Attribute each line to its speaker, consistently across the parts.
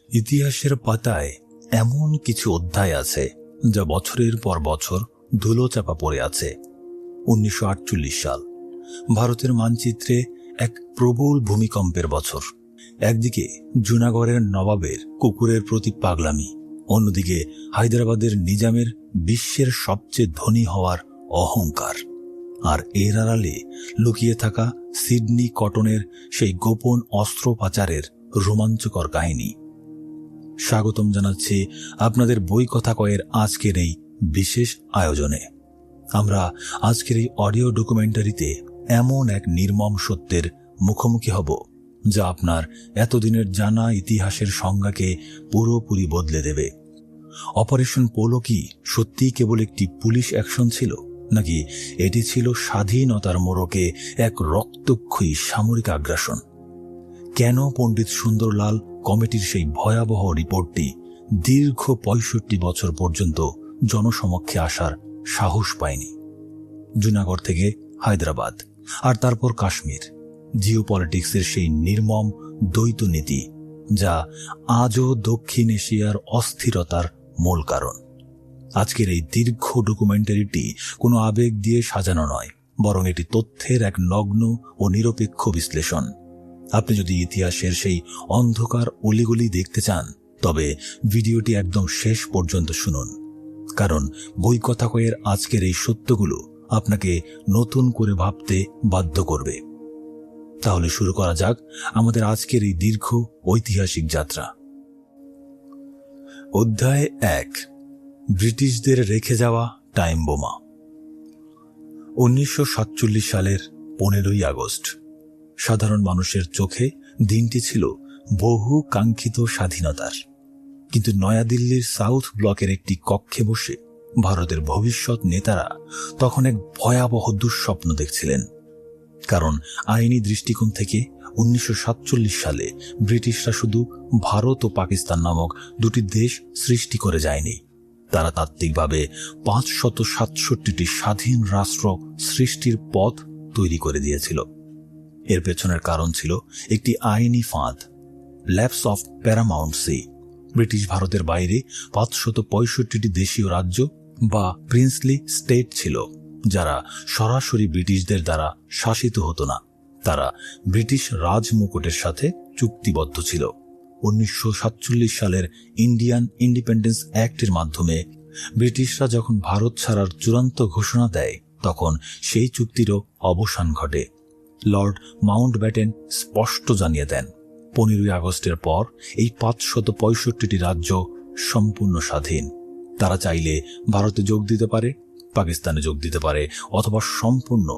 Speaker 1: ইতিহাসের পাতায় এমন কিছু অধ্যায় আছে যা বছরের পর বছর ধুলোচাপা পড়ে আছে। 1948 সাল ভারতের মানচিত্রে এক প্রবল ভূমিকম্পের বছর। একদিকে জুনাগড়ের নবাবের কুকুরের প্রতি পাগলামি, অন্যদিকে হায়দ্রাবাদের নিজামের বিশ্বের সবচেয়ে ধনী হওয়ার অহংকার, আর এর আড়ালে লুকিয়ে থাকা সিডনি কটনের সেই গোপন অস্ত্র পাচারের রোমাঞ্চকর কাহিনী। স্বাগতম জানাচ্ছি আপনাদের বই কথা কয়ের আজকের এই বিশেষ আয়োজনে। আমরা আজকের এই অডিও ডকুমেন্টারিতে এমন এক নির্মম সত্যের মুখোমুখি হব যা আপনার এতদিনের জানা ইতিহাসের সংজ্ঞাকে পুরোপুরি বদলে দেবে। অপারেশন পোলো কি সত্যিই কেবল একটি পুলিশ অ্যাকশন ছিল, নাকি এটি ছিল স্বাধীনতার মোড়কে এক রক্তক্ষয়ী সামরিক আগ্রাসন? কেন পণ্ডিত সুন্দরলাল কমিটির সেই ভয়াবহ রিপোর্টটি দীর্ঘ 65 বছর পর্যন্ত জনসমক্ষে আসার সাহস পায়নি? জুনাগড় থেকে হায়দ্রাবাদ আর তারপর কাশ্মীর, জিওপলিটিক্সের সেই নির্মম দ্বৈত নীতি যা আজও দক্ষিণ এশিয়ার অস্থিরতার মূল কারণ। আজকের এই দীর্ঘ ডকুমেন্টারিটি কোনো আবেগ দিয়ে সাজানো নয়, বরং এটি তথ্যের এক নগ্ন ও নিরপেক্ষ বিশ্লেষণ। আপনি যদি ইতিহাসের সেই অন্ধকার অলিগলি দেখতে চান, তবে ভিডিওটি একদম শেষ পর্যন্ত শুনুন, কারণ বই কথা কয়ের আজকের এই সত্যগুলো আপনাকে নতুন করে ভাবতে বাধ্য করবে। তাহলে শুরু করা যাক আমাদের আজকের এই দীর্ঘ ঐতিহাসিক যাত্রা। অধ্যায় 1, ব্রিটিশদের রেখে যাওয়া টাইম বোমা। 1947 সালের 15ই আগস্ট সাধারণ মানুষের চোখে দিনটি ছিল বহু কাঙ্ক্ষিত স্বাধীনতার। কিন্তু নয়াদিল্লির সাউথ ব্লকের একটি কক্ষে বসে ভারতের ভবিষ্যৎ নেতারা তখন এক ভয়াবহ দুঃস্বপ্ন দেখছিলেন। কারণ আইনি দৃষ্টিকোণ থেকে 1947 সালে ব্রিটিশরা শুধু ভারত ও পাকিস্তান নামক দুটি দেশ সৃষ্টি করে যায়নি, তারা তাত্ত্বিকভাবে 567টি স্বাধীন রাষ্ট্র সৃষ্টির পথ তৈরি করে দিয়েছিল। এর পেছনের কারণ ছিল একটি আইনি ফাঁদ, ল্যাপস অফ প্যারামাউন্টসি। ব্রিটিশ ভারতের বাইরে 565টি দেশীয় রাজ্য বা প্রিন্সলি স্টেট ছিল, যারা সরাসরি ব্রিটিশদের দ্বারা শাসিত হতো না। তারা ব্রিটিশ রাজমুকুটের সাথে চুক্তিবদ্ধ ছিল। 1947 সালের ইন্ডিয়ান ইন্ডিপেন্ডেন্স অ্যাক্টের মাধ্যমে ব্রিটিশরা যখন ভারত ছাড়ার চূড়ান্ত ঘোষণা দেয়, তখন সেই চুক্তিরও অবসান ঘটে। লর্ড মাউন্টব্যাটেন স্পষ্ট জানিয়ে দেন, 15ই আগস্টের পর এই 565টি রাজ্য সম্পূর্ণ স্বাধীন। তারা চাইলে ভারতে যোগ দিতে পারে, পাকিস্তানে যোগ দিতে পারে, অথবা সম্পূর্ণ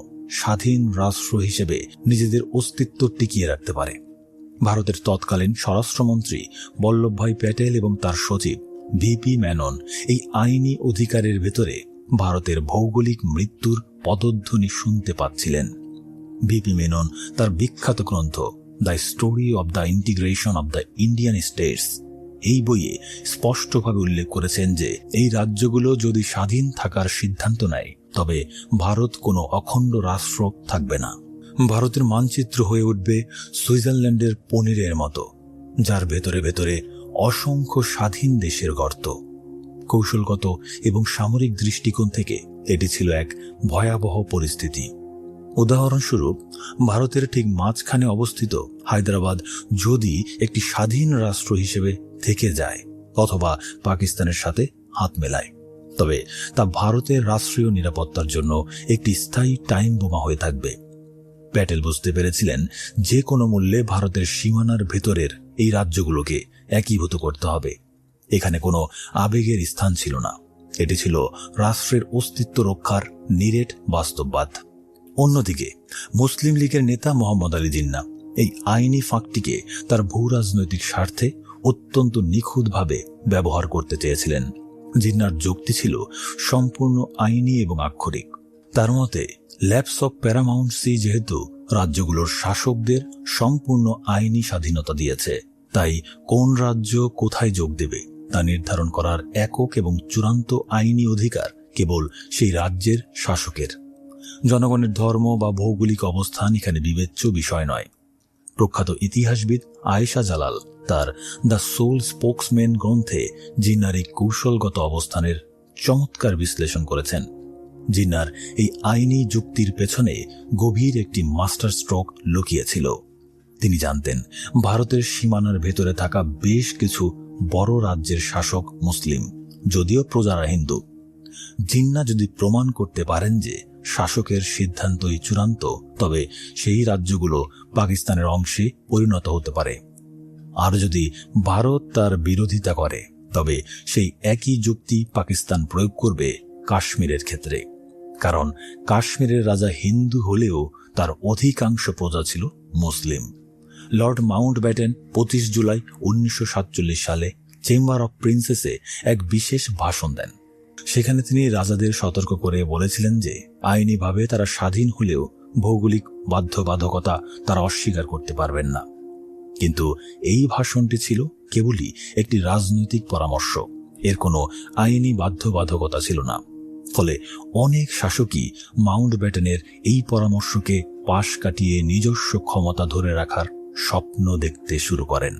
Speaker 1: স্বাধীন রাষ্ট্র হিসেবে নিজেদের অস্তিত্ব টিকিয়ে রাখতে পারে। ভারতের তৎকালীন স্বরাষ্ট্রমন্ত্রী বল্লভভাই প্যাটেল এবং তার সচিব ভিপি মেনন এই আইনি অধিকারের ভেতরে ভারতের ভৌগোলিক মৃত্যুর পদধ্বনি শুনতে পাচ্ছিলেন। ভিপি মেনন তার বিখ্যাত গ্রন্থ the story of the integration of the Indian states এই বইয়ে স্পষ্টভাবে উল্লেখ করেছেন যে এই রাজ্যগুলো যদি স্বাধীন থাকার সিদ্ধান্ত নেয়, তবে ভারত কোনো অখণ্ড রাষ্ট্র থাকবে না। ভারতের মানচিত্র হয়ে উঠবে সুইজারল্যান্ডের পনিরের মতো, যার ভেতরে ভেতরে অসংখ্য স্বাধীন দেশের গর্ত। কৌশলগত এবং সামরিক দৃষ্টিকোণ থেকে এটি ছিল এক ভয়াবহ পরিস্থিতি। উদাহরণস্বরূপ, ভারতের ঠিক মাঝখানে অবস্থিত হায়দ্রাবাদ যদি একটি স্বাধীন রাষ্ট্র হিসেবে থেকে যায় অথবা পাকিস্তানের সাথে হাত মেলায়, তবে তা ভারতের রাষ্ট্রীয় নিরাপত্তার জন্য একটি স্থায়ী টাইম বোমা হয়ে থাকবে। প্যাটেল বুঝতে পেরেছিলেন যে কোনো মূল্যে ভারতের সীমানার ভেতরের এই রাজ্যগুলোকে একীভূত করতে হবে। এখানে কোনো আবেগের স্থান ছিল না, এটি ছিল রাষ্ট্রের অস্তিত্ব রক্ষার নিরেট বাস্তববাদ। অন্যদিকে মুসলিম লীগের নেতা মোহাম্মদ আলী জিন্নাহ এই আইনি ফাঁকটিকে তার ভূ রাজনৈতিক স্বার্থে অত্যন্ত নিখুঁতভাবে ব্যবহার করতে চেয়েছিলেন। জিন্নাহর যুক্তি ছিল সম্পূর্ণ আইনি এবং আক্ষরিক। তার মতে, ল্যাপস অফ প্যারামাউন্টসি যেহেতু রাজ্যগুলোর শাসকদের সম্পূর্ণ আইনি স্বাধীনতা দিয়েছে, তাই কোন রাজ্য কোথায় যোগ দেবে তা নির্ধারণ করার একক এবং চূড়ান্ত আইনি অধিকার কেবল সেই রাজ্যের শাসকের। জনগণের ধর্ম বা ভৌগোলিক অবস্থান এখানে বিবেচ্য বিষয় নয়। প্রখ্যাত ইতিহাসবিদ আয়েশা জালাল তার দ্য সোল স্পোক্সম্যান গ্রন্থে জিন্নার এই কৌশলগত অবস্থানের চমৎকার বিশ্লেষণ করেছেন। জিন্নার এই আইনি যুক্তির পেছনে গভীর একটি মাস্টার স্ট্রোক লুকিয়েছিল। তিনি জানতেন ভারতের সীমানার ভেতরে থাকা বেশ কিছু বড় রাজ্যের শাসক মুসলিম, যদিও প্রজারা হিন্দু। জিন্না যদি প্রমাণ করতে পারেন যে শাসকের সিদ্ধান্তই চূড়ান্ত, তবে সেই রাজ্যগুলো পাকিস্তানের অংশে পরিণত হতে পারে। আর যদি ভারত তার বিরোধিতা করে, তবে সেই একই যুক্তি পাকিস্তান প্রয়োগ করবে কাশ্মীরের ক্ষেত্রে। কারণ কাশ্মীরের রাজা হিন্দু হলেও তার অধিকাংশ প্রজা ছিল মুসলিম। লর্ড মাউন্টব্যাটেন 25 জুলাই 1947 সালে চেম্বার অব প্রিন্সেসে এক বিশেষ ভাষণ দেন। সেখানে তিনি রাজাদের সতর্ক করে বলেছিলেন যে আইনিভাবে তারা স্বাধীন হলেও ভৌগোলিক বাধ্যবাধকতা তারা অস্বীকার করতে পারবেন না। কিন্তু এই ভাষণটি ছিল কেবলই একটি রাজনৈতিক পরামর্শ, এর কোনো আইনি বাধ্যবাধকতা ছিল না। ফলে অনেক শাসকই মাউন্টব্যাটেনের এই পরামর্শকে পাশ কাটিয়ে নিজস্ব ক্ষমতা ধরে রাখার স্বপ্ন দেখতে শুরু করেন।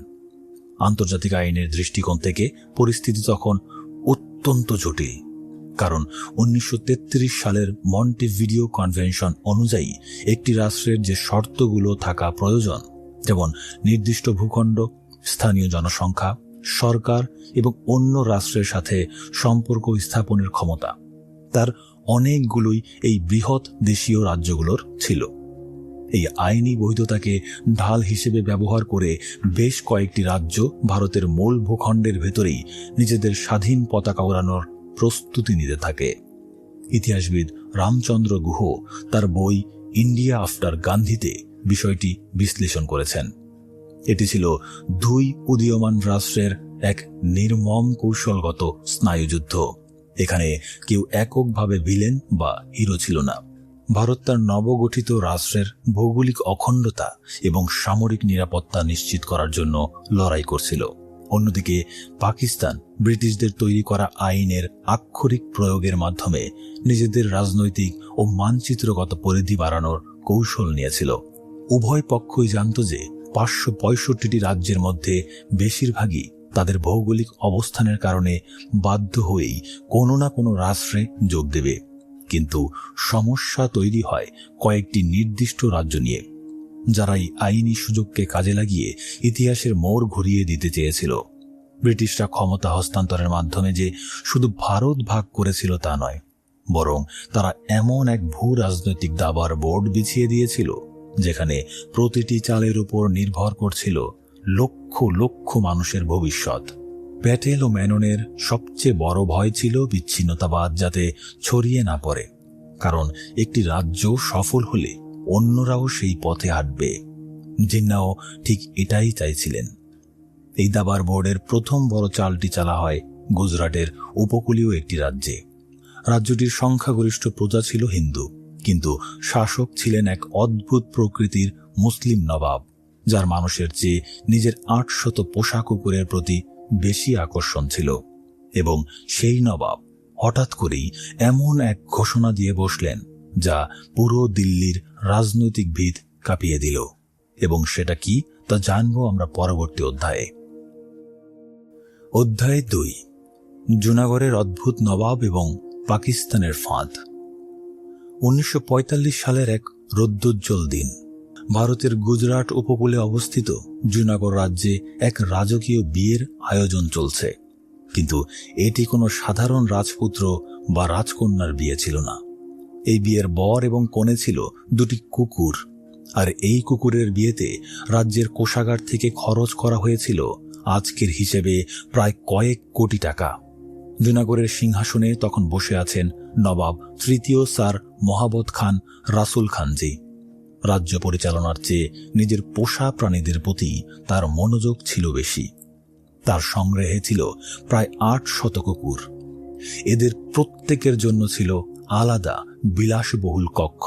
Speaker 1: আন্তর্জাতিক আইনের দৃষ্টিকোণ থেকে পরিস্থিতি তখন অত্যন্ত জটিল, কারণ 1933 সালের মন্টেভিডিও কনভেনশন অনুযায়ী একটি রাষ্ট্রের যে শর্তগুলো থাকা প্রয়োজন, যেমন নির্দিষ্ট ভূখণ্ড, স্থানীয় জনসংখ্যা, সরকার এবং অন্য রাষ্ট্রের সাথে সম্পর্ক স্থাপনের ক্ষমতা, তার অনেকগুলোই এই বৃহৎ দেশীয় রাজ্যগুলোর ছিল। এই আইনি বৈধতাকে ঢাল হিসেবে ব্যবহার করে বেশ কয়েকটি রাজ্য ভারতের মূল ভূখণ্ডের ভেতরেই নিজেদের স্বাধীন পতাকা ওড়ানোর প্রস্তুতি নিতে থাকে। ইতিহাসবিদ রামচন্দ্র গুহ তার বই ইন্ডিয়া আফটার গান্ধীতে বিষয়টি বিশ্লেষণ করেছেন। এটি ছিল দুই উদীয়মান রাষ্ট্রের এক নির্মম কৌশলগত স্নায়ুযুদ্ধ। এখানে কেউ এককভাবে ভিলেন বা হিরো ছিল না। ভারত তার নবগঠিত রাষ্ট্রের ভৌগোলিক অখণ্ডতা এবং সামরিক নিরাপত্তা নিশ্চিত করার জন্য লড়াই করছিল। অন্যদিকে পাকিস্তান ব্রিটিশদের তৈরি করা আইনের আক্ষরিক প্রয়োগের মাধ্যমে নিজেদের রাজনৈতিক ও মানচিত্রগত পরিধি বাড়ানোর কৌশল নিয়েছিল। উভয় পক্ষই জানত যে 565টি রাজ্যের মধ্যে বেশিরভাগই তাদের ভৌগোলিক অবস্থানের কারণে বাধ্য হয়েই কোনো না কোনো রাষ্ট্রে যোগ দেবে। কিন্তু সমস্যা তৈরি হয় কয়েকটি নির্দিষ্ট রাজ্য নিয়ে, যারা এই আইনি সুযোগকে কাজে লাগিয়ে ইতিহাসের মোড় ঘুরিয়ে দিতে চেয়েছিল। ব্রিটিশরা ক্ষমতা হস্তান্তরের মাধ্যমে যে শুধু ভারত ভাগ করেছিল তা নয়, বরং তারা এমন এক ভূ রাজনৈতিক দাবার বোর্ড বিছিয়ে দিয়েছিল যেখানে প্রতিটি চালের উপর নির্ভর করছিল লক্ষ লক্ষ মানুষের ভবিষ্যৎ। প্যাটেল ও মেননের সবচেয়ে বড় ভয় ছিল বিচ্ছিন্নতাবাদ যাতে ছড়িয়ে না পড়ে, কারণ একটি রাজ্য সফল হলে অন্যরাও সেই পথে হাঁটবে। জিন্নাও ঠিক এটাই চাইছিলেন। এই দাবার বোর্ডের প্রথম বড় চালটি চালা হয় গুজরাটের উপকূলীয় একটি রাজ্যে। রাজ্যটির সংখ্যাগরিষ্ঠ প্রজা ছিল হিন্দু, কিন্তু শাসক ছিলেন এক অদ্ভুত প্রকৃতির মুসলিম নবাব, যার মানুষের চেয়ে নিজের 800 পোষা কুকুরের প্রতি বেশি আকর্ষণ ছিল। এবং সেই নবাব হঠাৎ করেই এমন এক ঘোষণা দিয়ে বসলেন যা পুরো দিল্লির রাজনৈতিক ভিত কাঁপিয়ে দিল। এবং সেটা কি তা জানবো আমরা পরবর্তী অধ্যায়ে। অধ্যায় 2, জুনাগড়ের অদ্ভুত নবাব এবং পাকিস্তানের ফাঁদ। 1945 সালের এক রৌদ্রোজ্জ্বল দিন ভারতের গুজরাট উপকূলে অবস্থিত জুনাগড় রাজ্যে এক রাজকীয় বিয়ের আয়োজন চলছে। কিন্তু এটি কোনো সাধারণ রাজপুত্র বা রাজকন্যার বিয়ে ছিল না। এই বিয়ের বর এবং কনে ছিল দুটি কুকুর, আর এই কুকুরের বিয়েতে রাজ্যের কোষাগার থেকে খরচ করা হয়েছিল আজকের হিসেবে প্রায় কয়েক কোটি টাকা। জুনাগড়ের সিংহাসনে তখন বসে আছেন নবাব তৃতীয় স্যার মহাবত খান রাসুল খানজি। রাজ্য পরিচালনার চেয়ে নিজের পোষা প্রাণীদের প্রতি তার মনোযোগ ছিল বেশি। তার সংগ্রহে ছিল প্রায় 800 কুকুর। এদের প্রত্যেকের জন্য ছিল আলাদা বিলাসবহুল কক্ষ,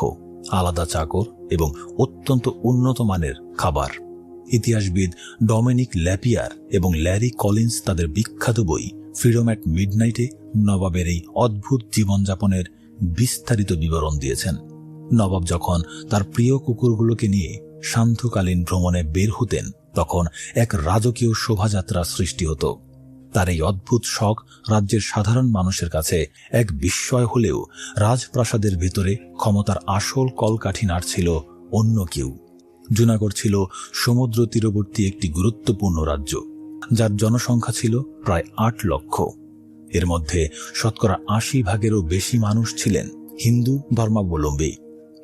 Speaker 1: আলাদা চাকর এবং অত্যন্ত উন্নত মানের খাবার। ইতিহাসবিদ ডমিনিক ল্যাপিয়ার এবং ল্যারি কলিন্স তাদের বিখ্যাত বই ফ্রিডম অ্যাট মিডনাইটে নবাবের এই অদ্ভুত জীবনযাপনের বিস্তারিত বিবরণ দিয়েছেন। নবাব যখন তার প্রিয় কুকুরগুলোকে নিয়ে সান্ধ্যকালীন ভ্রমণে বের হতেন তখন এক রাজকীয় শোভাযাত্রা সৃষ্টি হতো। তার এই অদ্ভুত শখ রাজ্যের সাধারণ মানুষের কাছে এক বিস্ময় হলেও রাজপ্রাসাদের ভেতরে ক্ষমতার আসল কলকাঠি নাড়ছিল অন্য কেউ। জুনাগড় ছিল সমুদ্র তীরবর্তী একটি গুরুত্বপূর্ণ রাজ্য, যার জনসংখ্যা ছিল প্রায় 8 লক্ষ। এর মধ্যে শতকরা 80% বেশি মানুষ ছিলেন হিন্দু ধর্মাবলম্বী,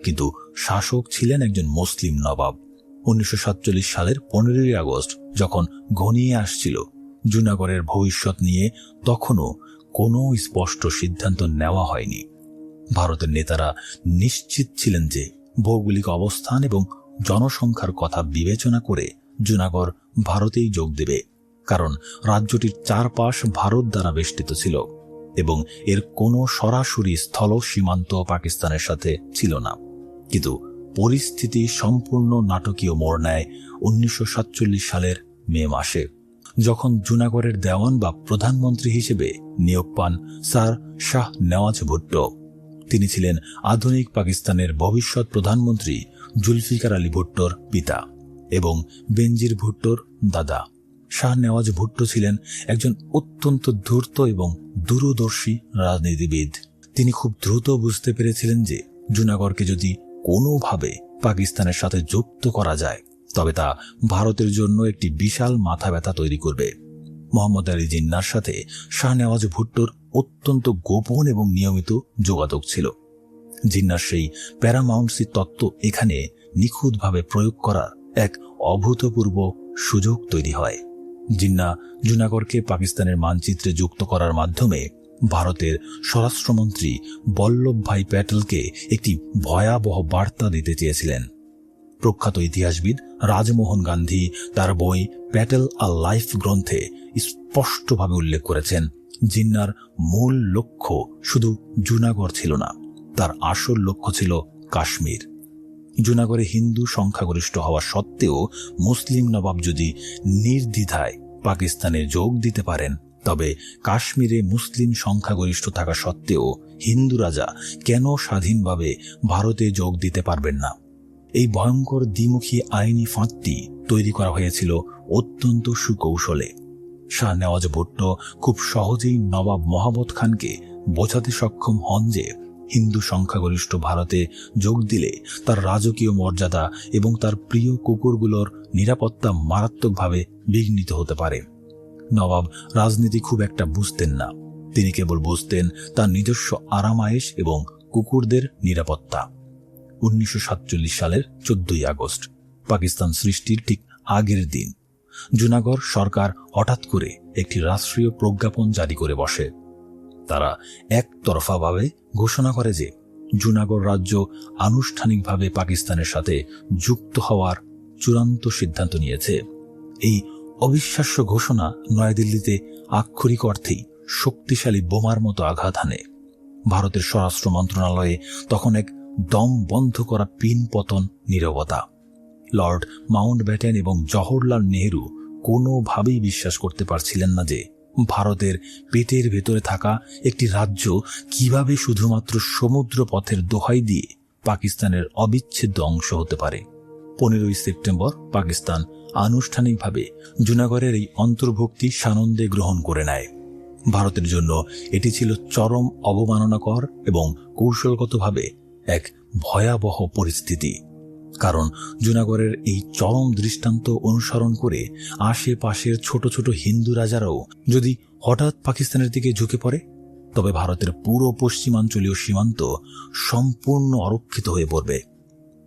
Speaker 1: কিন্তু শাসক ছিলেন একজন মুসলিম নবাব। 1947 সালের 15ই আগস্ট যখন ঘনিয়ে আসছিল জুনাগড়ের ভবিষ্যৎ নিয়ে, তখনও কোনো স্পষ্ট সিদ্ধান্ত নেওয়া হয়নি। ভারতের নেতারা নিশ্চিত ছিলেন যে ভৌগোলিক অবস্থান এবং জনসংখ্যার কথা বিবেচনা করে জুনাগড় ভারতেই যোগ দেবে, কারণ রাজ্যটির চারপাশ ভারত দ্বারা বেষ্টিত ছিল এবং এর কোনো সরাসরি স্থল সীমান্ত পাকিস্তানের সাথে ছিল না। কিন্তু পরিস্থিতি সম্পূর্ণ নাটকীয় মোড় নেয় 1947 সালের মে মাসে, যখন জুনাগড়ের দেওয়ান বা প্রধানমন্ত্রী হিসেবে নিয়োগ পান স্যার শাহ নেওয়াজ ভুট্টো। তিনি ছিলেন আধুনিক পাকিস্তানের ভবিষ্যৎ প্রধানমন্ত্রী জুলফিকার আলী ভুট্টোর পিতা এবং বেনজির ভুট্টোর দাদা। শাহ নেওয়াজ ভুট্টো ছিলেন একজন অত্যন্ত ধূর্ত এবং দূরদর্শী রাজনীতিবিদ। তিনি খুব দ্রুত বুঝতে পেরেছিলেন যে জুনাগড়কে যদি কোনোভাবে পাকিস্তানের সাথে যুক্ত করা যায় তবে তা ভারতের জন্য একটি বিশাল মাথা ব্যথা তৈরি করবে। মোহাম্মদ আলী জিন্নার সাথে শাহ নেওয়াজ ভুট্টোর অত্যন্ত গোপন এবং নিয়মিত যোগাযোগ ছিল। জিন্নার সেই প্যারামাউন্সি তত্ত্ব এখানে নিখুঁতভাবে প্রয়োগ করার এক অভূতপূর্ব সুযোগ তৈরি হয়। জিন্না জুনাগড়কে পাকিস্তানের মানচিত্রে যুক্ত করার মাধ্যমে ভারতের স্বরাষ্ট্রমন্ত্রী বল্লভভাই প্যাটেলকে একটি ভয়াবহ বার্তা দিতে চেয়েছিলেন। প্রখ্যাত ইতিহাসবিদ রাজমোহন গান্ধী তার বই প্যাটেল আ লাইফ গ্রন্থে স্পষ্টভাবে উল্লেখ করেছেন, জিন্নার মূল লক্ষ্য শুধু জুনাগড় ছিল না, তার আসল লক্ষ্য ছিল কাশ্মীর। জুনাগড়ে হিন্দু সংখ্যাগরিষ্ঠ হওয়া সত্ত্বেও মুসলিম নবাব যদি নির্দ্বিধায় পাকিস্তানে যোগ দিতে পারেন, তবে কাশ্মীরে মুসলিম সংখ্যাগরিষ্ঠ থাকা সত্ত্বেও হিন্দু রাজা কেন স্বাধীনভাবে ভারতে যোগ দিতে পারবেন না? এই ভয়ঙ্কর দ্বিমুখী আইনি ফাঁদটি তৈরি করা হয়েছিল অত্যন্ত সুকৌশলে। শাহ নেওয়াজ ভুট্টো খুব সহজেই নবাব মহাবত খানকে বোঝাতে সক্ষম হন যে হিন্দু সংখ্যাগরিষ্ঠ ভারতে যোগ দিলে তার রাজকীয় মর্যাদা এবং তার প্রিয় কুকুরগুলোর নিরাপত্তা মারাত্মকভাবে বিঘ্নিত হতে পারে। নবাব রাজনীতি খুব একটা বুঝতেন না, তিনি কেবল বুঝতেন তার নিজস্ব আরামায়েশ এবং কুকুরদের নিরাপত্তা। 1947 সালের 14ই আগস্ট, পাকিস্তান সৃষ্টির ঠিক আগের দিন, জুনাগড় সরকার হঠাৎ করে একটি রাষ্ট্রীয় প্রজ্ঞাপন জারি করে বসে। তারা একতরফাভাবে ঘোষণা করে যে জুনাগড় রাজ্য আনুষ্ঠানিকভাবে পাকিস্তানের সাথে যুক্ত হওয়ার চূড়ান্ত সিদ্ধান্ত নিয়েছে। এই অবিশ্বাস্য ঘোষণা নয়াদিল্লিতে আক্ষরিক অর্থেই শক্তিশালী বোমার মতো আঘাত হানে। ভারতের স্বরাষ্ট্র মন্ত্রণালয়ে তখন এক দম বন্ধ করা পিন পতন নীরবতা। লর্ড মাউন্টব্যাটেন এবং জওহরলাল নেহেরু কোনোভাবেই বিশ্বাস করতে পারছিলেন না যে ভারতের পেটের ভেতরে থাকা একটি রাজ্য কিভাবে শুধুমাত্র সমুদ্র পথের দোহাই দিয়ে পাকিস্তানের অবিচ্ছেদ্য অংশ হতে পারে। 15ই সেপ্টেম্বর পাকিস্তান আনুষ্ঠানিকভাবে জুনাগড়ের এই অন্তর্ভুক্তি সানন্দে গ্রহণ করে নেয়। ভারতের জন্য এটি ছিল চরম অবমাননাকর এবং কৌশলগতভাবে এক ভয়াবহ পরিস্থিতি, কারণ জুনাগড়ের এই চরম দৃষ্টান্ত অনুসরণ করে আশেপাশের ছোট ছোট হিন্দু রাজারাও যদি হঠাৎ পাকিস্তানের দিকে ঝুঁকে পড়ে, তবে ভারতের পুরো পশ্চিমাঞ্চলীয় সীমান্ত সম্পূর্ণ অরক্ষিত হয়ে পড়বে।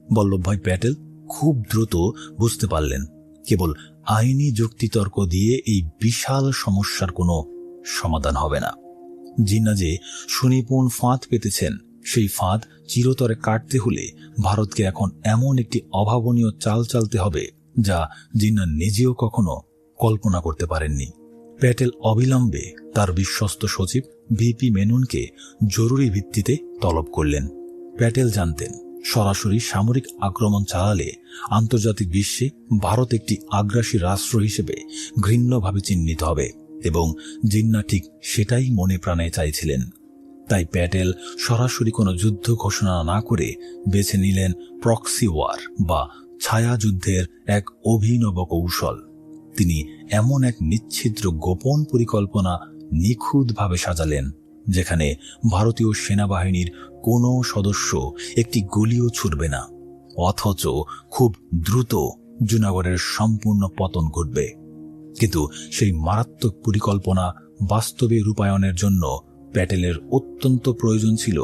Speaker 1: বল্লভভাই প্যাটেল খুব দ্রুত বুঝতে পারলেন কেবল আইনি যুক্তিতর্ক দিয়ে এই বিশাল সমস্যার কোনো সমাধান হবে না। জিন্না যে সুনিপুণ ফাঁদ পেতেছেন, সেই ফাঁদ চিরতরে কাটতে হলে ভারতকে এখন এমন একটি অভাবনীয় চাল চালতে হবে যা জিন্না নিজেও কখনো কল্পনা করতে পারেননি। প্যাটেল অবিলম্বে তার বিশ্বস্ত সচিব ভিপি মেননকে জরুরি ভিত্তিতে তলব করলেন। প্যাটেল জানতেন সরাসরি সামরিক আক্রমণ চালালে আন্তর্জাতিক বিশ্বে ভারত একটি আগ্রাসী রাষ্ট্র হিসেবে ঘৃণ্যভাবে চিহ্নিত হবে এবং জিন্না ঠিক সেটাই মনে প্রাণে চাইছিলেন। তাই প্যাটেল সরাসরি কোনো যুদ্ধ ঘোষণা না করে বেছে নিলেন প্রক্সি ওয়ার বা ছায়াযুদ্ধের এক অভিনব কৌশল। তিনি এমন এক নিচ্ছিদ্র গোপন পরিকল্পনা নিখুঁতভাবে সাজালেন, যেখানে ভারতীয় সেনাবাহিনীর কোনো সদস্য একটি গুলিও ছুড়বে না, অথচ খুব দ্রুত জুনাগড়ের সম্পূর্ণ পতন ঘটবে। কিন্তু সেই মারাত্মক পরিকল্পনা বাস্তবে রূপায়ণের জন্য প্যাটেলের অত্যন্ত প্রয়োজন ছিল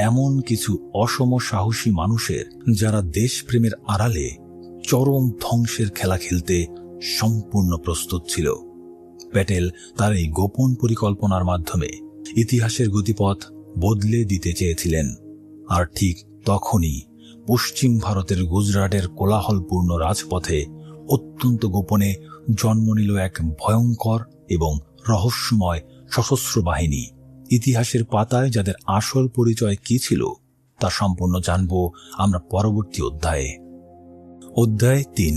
Speaker 1: এমন কিছু অসম সাহসী মানুষের, যারা দেশপ্রেমের আড়ালে চরম ধ্বংসের খেলা খেলতে সম্পূর্ণ প্রস্তুত ছিল। প্যাটেল তার এই গোপন পরিকল্পনার মাধ্যমে ইতিহাসের গতিপথ বদলে দিতে চেয়েছিলেন। আর ঠিক তখনই পশ্চিম ভারতের গুজরাটের কোলাহলপূর্ণ রাজপথে অত্যন্ত গোপনে জন্ম নিল এক ভয়ঙ্কর এবং রহস্যময় সশস্ত্র বাহিনী। ইতিহাসের পাতায় যাদের আসল পরিচয় কি ছিল তা সম্পূর্ণ জানব আমরা পরবর্তী অধ্যায়ে। অধ্যায় ৩,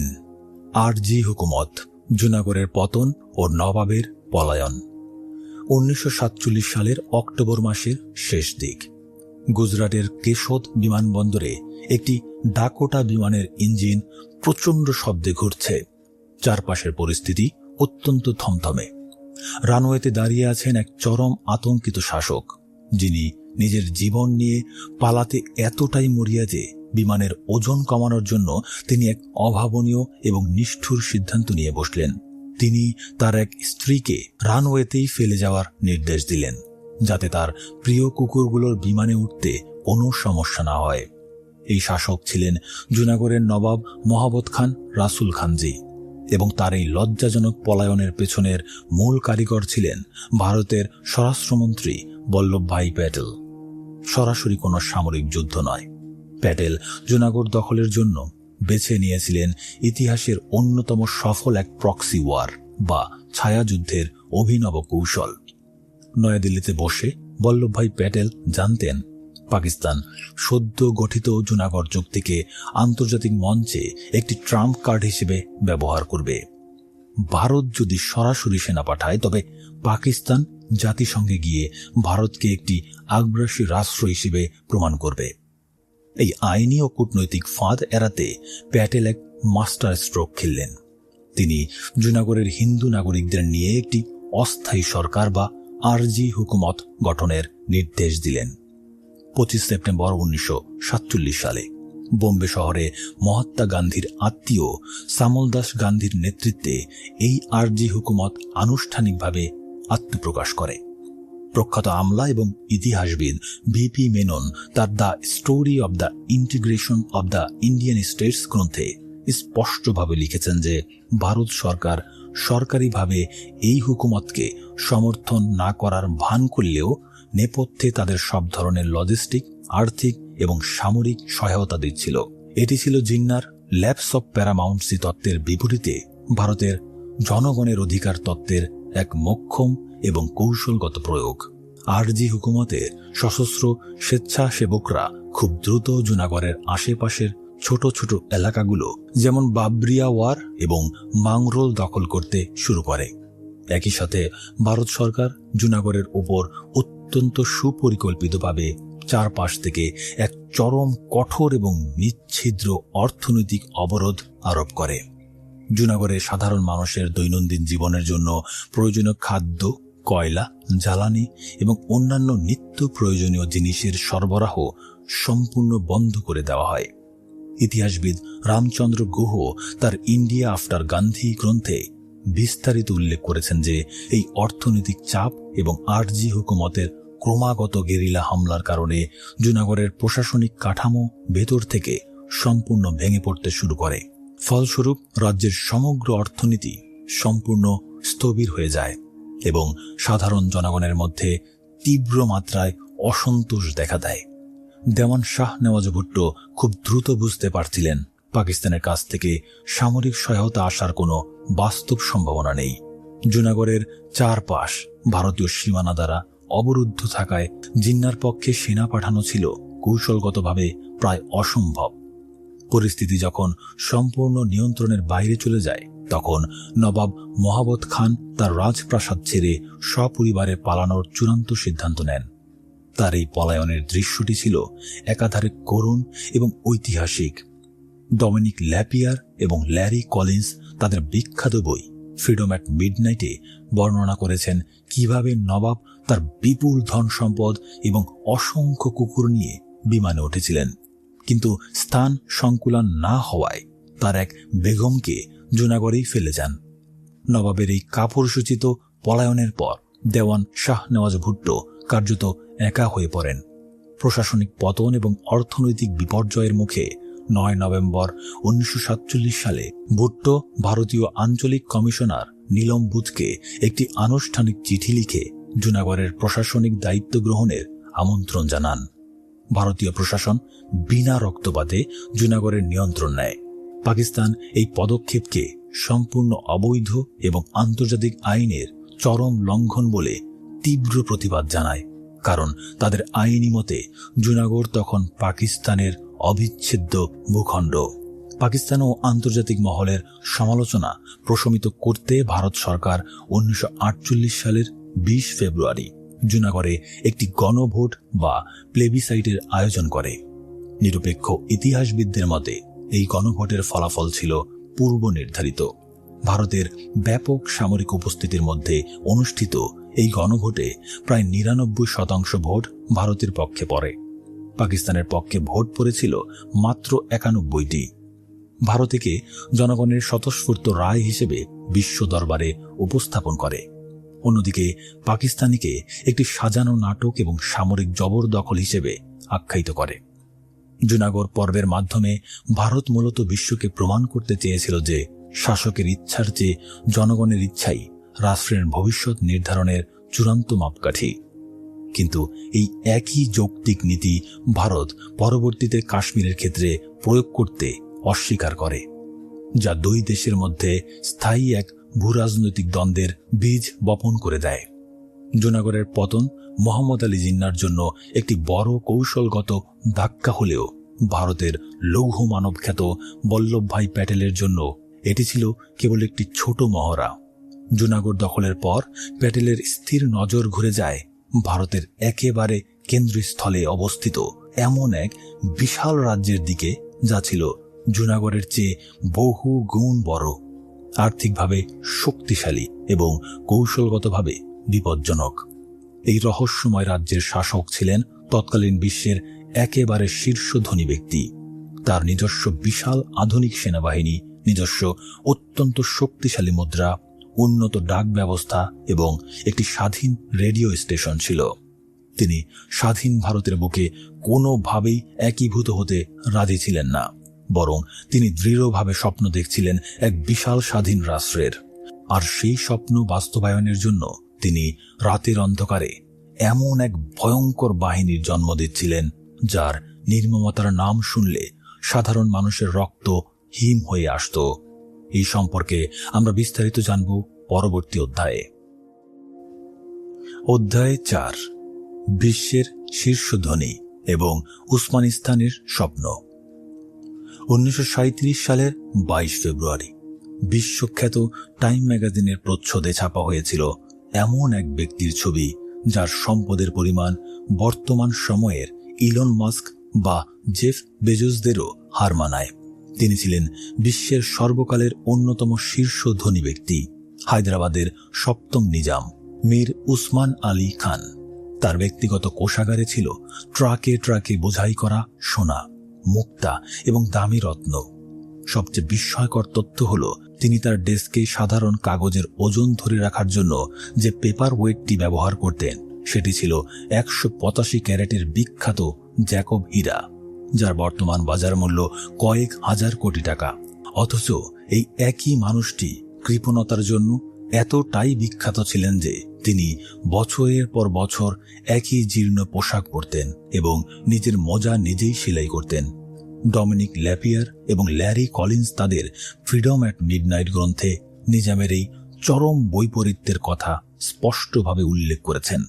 Speaker 1: আরজি হুকুমত, জুনাগড়ের পতন ও নবাবের পলায়ন। 1947 সালের অক্টোবর মাসের শেষ দিক। গুজরাটের কেশোদ বিমানবন্দরে একটি ডাকোটা বিমানের ইঞ্জিন প্রচণ্ড শব্দে ঘুরছে। চারপাশের পরিস্থিতি অত্যন্ত থমথমে। রানওয়েতে দাঁড়িয়ে আছেন এক চরম আতঙ্কিত শাসক, যিনি নিজের জীবন নিয়ে পালাতে এতটাই মরিয়া যে বিমানের ওজন কমানোর জন্য তিনি এক অভাবনীয় এবং নিষ্ঠুর সিদ্ধান্ত নিয়ে বসলেন। তিনি তার এক স্ত্রীকে রানওয়েতেই ফেলে যাওয়ার নির্দেশ দিলেন, যাতে তার প্রিয় কুকুরগুলোর বিমানে উঠতে কোনো সমস্যা না হয়। এই শাসক ছিলেন জুনাগড়ের নবাব মহাবত খান রাসুল খানজি, এবং তার এই লজ্জাজনক পলায়নের পেছনের মূল কারিগর ছিলেন ভারতের স্বরাষ্ট্রমন্ত্রী বল্লভভাই প্যাটেল। সরাসরি কোনো সামরিক যুদ্ধ নয়, প্যাটেল জুনাগড় দখলের জন্য বেছে নিয়েছিলেন ইতিহাসের অন্যতম সফল এক প্রক্সি ওয়ার বা ছায়াযুদ্ধের অভিনব কৌশল। নয়াদিল্লিতে বসে বল্লভভাই প্যাটেল জানতেন, পাকিস্তান সদ্য গঠিত জুনাগড় চুক্তিকে আন্তর্জাতিক মঞ্চে একটি ট্রাম্প কার্ড হিসেবে ব্যবহার করবে। ভারত যদি সরাসরি সেনা পাঠায়, তবে পাকিস্তান জাতিসংঘে গিয়ে ভারতকে একটি আগ্রাসী রাষ্ট্র হিসেবে প্রমাণ করবে। এই আইনি ও কূটনৈতিক ফাঁদ এড়াতে প্যাটেল এক মাস্টার স্ট্রোক খেললেন। তিনি জুনাগড়ের হিন্দু নাগরিকদের নিয়ে একটি অস্থায়ী সরকার বা আরজি হুকুমত গঠনের নির্দেশ দিলেন। 25 সেপ্টেম্বর 1947 সালে বোম্বে শহরে মহাত্মা গান্ধীর আত্মীয় শ্যামল দাস গান্ধীর নেতৃত্বে এই আরজি হুকুমত আনুষ্ঠানিকভাবে আত্মপ্রকাশ করে। প্রখ্যাত আমলা এবং ইতিহাসবিদ ভিপি মেনন তার the story of the integration of the Indian states গ্রন্থে স্পষ্টভাবে লিখেছেন যে ভারত সরকার সরকারিভাবে এই হুকুমতকে সমর্থন না করার ভান করলেও নেপথ্যে তাদের সব ধরনের লজিস্টিক, আর্থিক এবং সামরিক সহায়তা দিচ্ছিল। এটি ছিল জিন্নার ল্যাপস অব প্যারামাউন্টসি তত্ত্বের বিপরীতে ভারতের জনগণের অধিকার তত্ত্বের এক মোক্ষম এবং কৌশলগত প্রয়োগ। আরজি হুকুমতের সশস্ত্র স্বেচ্ছাসেবকরা খুব দ্রুত জুনাগড়ের আশেপাশের ছোট ছোট এলাকাগুলো যেমন বাবরিয়াওয়ার এবং মাংরোল দখল করতে শুরু করে। একই সাথে ভারত সরকার জুনাগড়ের ওপর অত্যন্ত সুপরিকল্পিতভাবে চারপাশ থেকে এক চরম কঠোর এবং নিচ্ছিদ্র অর্থনৈতিক অবরোধ আরোপ করে। জুনাগড়ের সাধারণ মানুষের দৈনন্দিন জীবনের জন্য প্রয়োজনীয় খাদ্য, কয়লা, জ্বালানি এবং অন্যান্য নিত্য প্রয়োজনীয় জিনিসের সরবরাহ সম্পূর্ণ বন্ধ করে দেওয়া হয়। ইতিহাসবিদ রামচন্দ্র গুহ তার ইন্ডিয়া আফটার গান্ধী গ্রন্থে বিস্তারিত উল্লেখ করেছেন যে এই অর্থনৈতিক চাপ এবং আরজি হুকুমতের ক্রমাগত গেরিলা হামলার কারণে জুনাগড়ের প্রশাসনিক কাঠামো ভেতর থেকে সম্পূর্ণ ভেঙে পড়তে শুরু করে। ফলস্বরূপ রাজ্যের সমগ্র অর্থনীতি সম্পূর্ণ স্থবির হয়ে যায় এবং সাধারণ জনগণের মধ্যে তীব্র মাত্রায় অসন্তোষ দেখা দেয়। দেওয়ান শাহ নেওয়াজ ভুট্টো খুব দ্রুত বুঝতে পারছিলেন পাকিস্তানের কাছ থেকে সামরিক সহায়তা আসার কোনো বাস্তব সম্ভাবনা নেই। জুনাগড়ের চারপাশ ভারতীয় সীমানা দ্বারা অবরুদ্ধ থাকায় জিন্নার পক্ষে সেনা পাঠানো ছিল কৌশলগতভাবে প্রায় অসম্ভব। পরিস্থিতি যখন সম্পূর্ণ নিয়ন্ত্রণের বাইরে চলে যায়, তখন নবাব মহাবত খান তার রাজপ্রাসাদ ছেড়ে সপরিবারে পালানোর চূড়ান্ত সিদ্ধান্ত নেন। তার এই পলায়নের দৃশ্যটি ছিল একাধারে করুণ এবং ঐতিহাসিক। ডমিনিক ল্যাপিয়ার এবং ল্যারি কলিন্স তাদের বিখ্যাত বই ফ্রিডম অ্যাট মিডনাইটে বর্ণনা করেছেন কিভাবে নবাব তার বিপুল ধন সম্পদ এবং অসংখ্য কুকুর নিয়ে বিমানে উঠেছিলেন, কিন্তু স্থান সংকুলান না হওয়ায় তার এক বেগমকে জুনাগড়েই ফেলে যান। নবাবের এই কাপুরুষোচিত পলায়নের পর দেওয়ান শাহনেওয়াজ ভুট্টো কার্যত একা হয়ে পড়েন। প্রশাসনিক পতন এবং অর্থনৈতিক বিপর্যয়ের মুখে 9 নভেম্বর 1947 সালে ভুট্টো ভারতীয় আঞ্চলিক কমিশনার নীলম বুথকে একটি আনুষ্ঠানিক চিঠি লিখে জুনাগড়ের প্রশাসনিক দায়িত্ব গ্রহণের আমন্ত্রণ জানান। ভারতীয় প্রশাসন বিনা রক্তপাতে জুনাগড়ের নিয়ন্ত্রণ নেয়। পাকিস্তান এই পদক্ষেপকে সম্পূর্ণ অবৈধ এবং আন্তর্জাতিক আইনের চরম লঙ্ঘন বলে তীব্র প্রতিবাদ জানায়, কারণ তাদের আইনি মতে জুনাগড় তখন পাকিস্তানের অবিচ্ছেদ্য ভূখণ্ড। পাকিস্তান ও আন্তর্জাতিক মহলের সমালোচনা প্রশমিত করতে ভারত সরকার 1948 সালের 20 ফেব্রুয়ারি জুনাগড়ে একটি গণভোট বা প্লেবিসাইটের আয়োজন করে। নিরপেক্ষ ইতিহাসবিদদের মতে এই গণভোটের ফলাফল ছিল পূর্ব নির্ধারিত। ভারতের ব্যাপক সামরিক উপস্থিতির মধ্যে অনুষ্ঠিত এই গণভোটে প্রায় 99% ভোট ভারতের পক্ষে পড়ে। পাকিস্তানের পক্ষে ভোট পড়েছিল মাত্র 91টি। ভারতকে জনগণের স্বতঃস্ফূর্ত রায় হিসেবে বিশ্ব দরবারে উপস্থাপন করে। অন্যদিকে পাকিস্তানিকে একটি সাজানো নাটক এবং সামরিক জবরদখল হিসেবে আখ্যায়িত করে। জুনাগড় পর্বের মাধ্যমে ভারত মূলত বিশ্বকে প্রমাণ করতে চেয়েছিল যে শাসকের ইচ্ছার চেয়ে জনগণের ইচ্ছাই রাষ্ট্রের ভবিষ্যৎ নির্ধারণের চূড়ান্ত মাপকাঠি। কিন্তু এই একই যৌক্তিক নীতি ভারত পরবর্তীতে কাশ্মীরের ক্ষেত্রে প্রয়োগ করতে অস্বীকার করে, যা দুই দেশের মধ্যে স্থায়ী এক ভূরাজনৈতিক দ্বন্দ্বের বীজ বপন করে দেয়। জুনাগড়ের পতন মোহাম্মদ আলী জিন্নাহর জন্য একটি বড় কৌশলগত ধাক্কা হলেও ভারতের লৌহ মানব খ্যাত বল্লভভাই প্যাটেলের জন্য এটি ছিল কেবল একটি ছোট মহড়া। জুনাগড় দখলের পর প্যাটেলের স্থির নজর ঘুরে যায় ভারতের একেবারে কেন্দ্রস্থলে অবস্থিত এমন এক বিশাল রাজ্যের দিকে, যা ছিল জুনাগড়ের চেয়ে বহু গুণ বড়, আর্থিকভাবে শক্তিশালী এবং কৌশলগতভাবে বিপজ্জনক। এই রহস্যময় রাজ্যের শাসক ছিলেন তৎকালীন বিশ্বের একেবারে শীর্ষ ধনী ব্যক্তি। তার নিজস্ব বিশাল আধুনিক সেনাবাহিনী, নিজস্ব অত্যন্ত শক্তিশালী মুদ্রা, উন্নত ডাক ব্যবস্থা এবং একটি স্বাধীন রেডিও স্টেশন ছিল। তিনি স্বাধীন ভারতের বুকে কোনোভাবেই একীভূত হতে রাজি ছিলেন না, বরং তিনি দৃঢ়ভাবে স্বপ্ন দেখছিলেন এক বিশাল স্বাধীন রাষ্ট্রের। আর সেই স্বপ্ন বাস্তবায়নের জন্য তিনি রাতের অন্ধকারে এমন এক ভয়ঙ্কর বাহিনীর জন্ম দিচ্ছিলেন, যার নির্মমতার নাম শুনলে সাধারণ মানুষের রক্ত হিম হয়ে আসত। এই সম্পর্কে আমরা বিস্তারিত জানব পরবর্তী অধ্যায়ে। অধ্যায় 4, বিশ্বের শীর্ষ ধনী এবং উসমানিস্তানের স্বপ্ন। 1937 সালের 22 ফেব্রুয়ারি বিশ্বখ্যাত টাইম ম্যাগাজিনের প্রচ্ছদে ছাপা হয়েছিল এমন এক ব্যক্তির ছবি, যার সম্পদের পরিমাণ বর্তমান সময়ের ইলন মাস্ক বা জেফ বেজোসদেরও হার মানায়। তিনি ছিলেন বিশ্বের সর্বকালের অন্যতম শীর্ষ ধনী ব্যক্তি, হায়দ্রাবাদের 7ম নিজাম মীর উসমান আলী খান। তার ব্যক্তিগত কোষাগারে ছিল ট্রাকে ট্রাকে বোঝাই করা সোনা, মুক্তা এবং দামি রত্ন। সবচেয়ে বিস্ময়কর তথ্য হল, তিনি তার ডেস্কে সাধারণ কাগজের ওজন ধরে রাখার জন্য যে পেপার ওয়েটটি ব্যবহার করতেন, সেটি ছিল 185 ক্যারেটের বিখ্যাত জ্যাকব হীরা, যার বর্তমান বাজার মূল্য কয়েক হাজার কোটি টাকা। অথচ এই একই মানুষটি কৃপণতার জন্য এতটাই বিখ্যাত ছিলেন যে তিনি বছরের পর বছর একই জীর্ণ পোশাক পরতেন এবং নিজের মোজা নিজেই সেলাই করতেন। ডমিনিক ল্যাপিয়ার এবং ল্যারি কলিন্স তাদের ফ্রিডম অ্যাট মিডনাইট গ্রন্থে নিজামের এই চরম বৈপরীত্যের কথা স্পষ্টভাবে উল্লেখ করেছেন।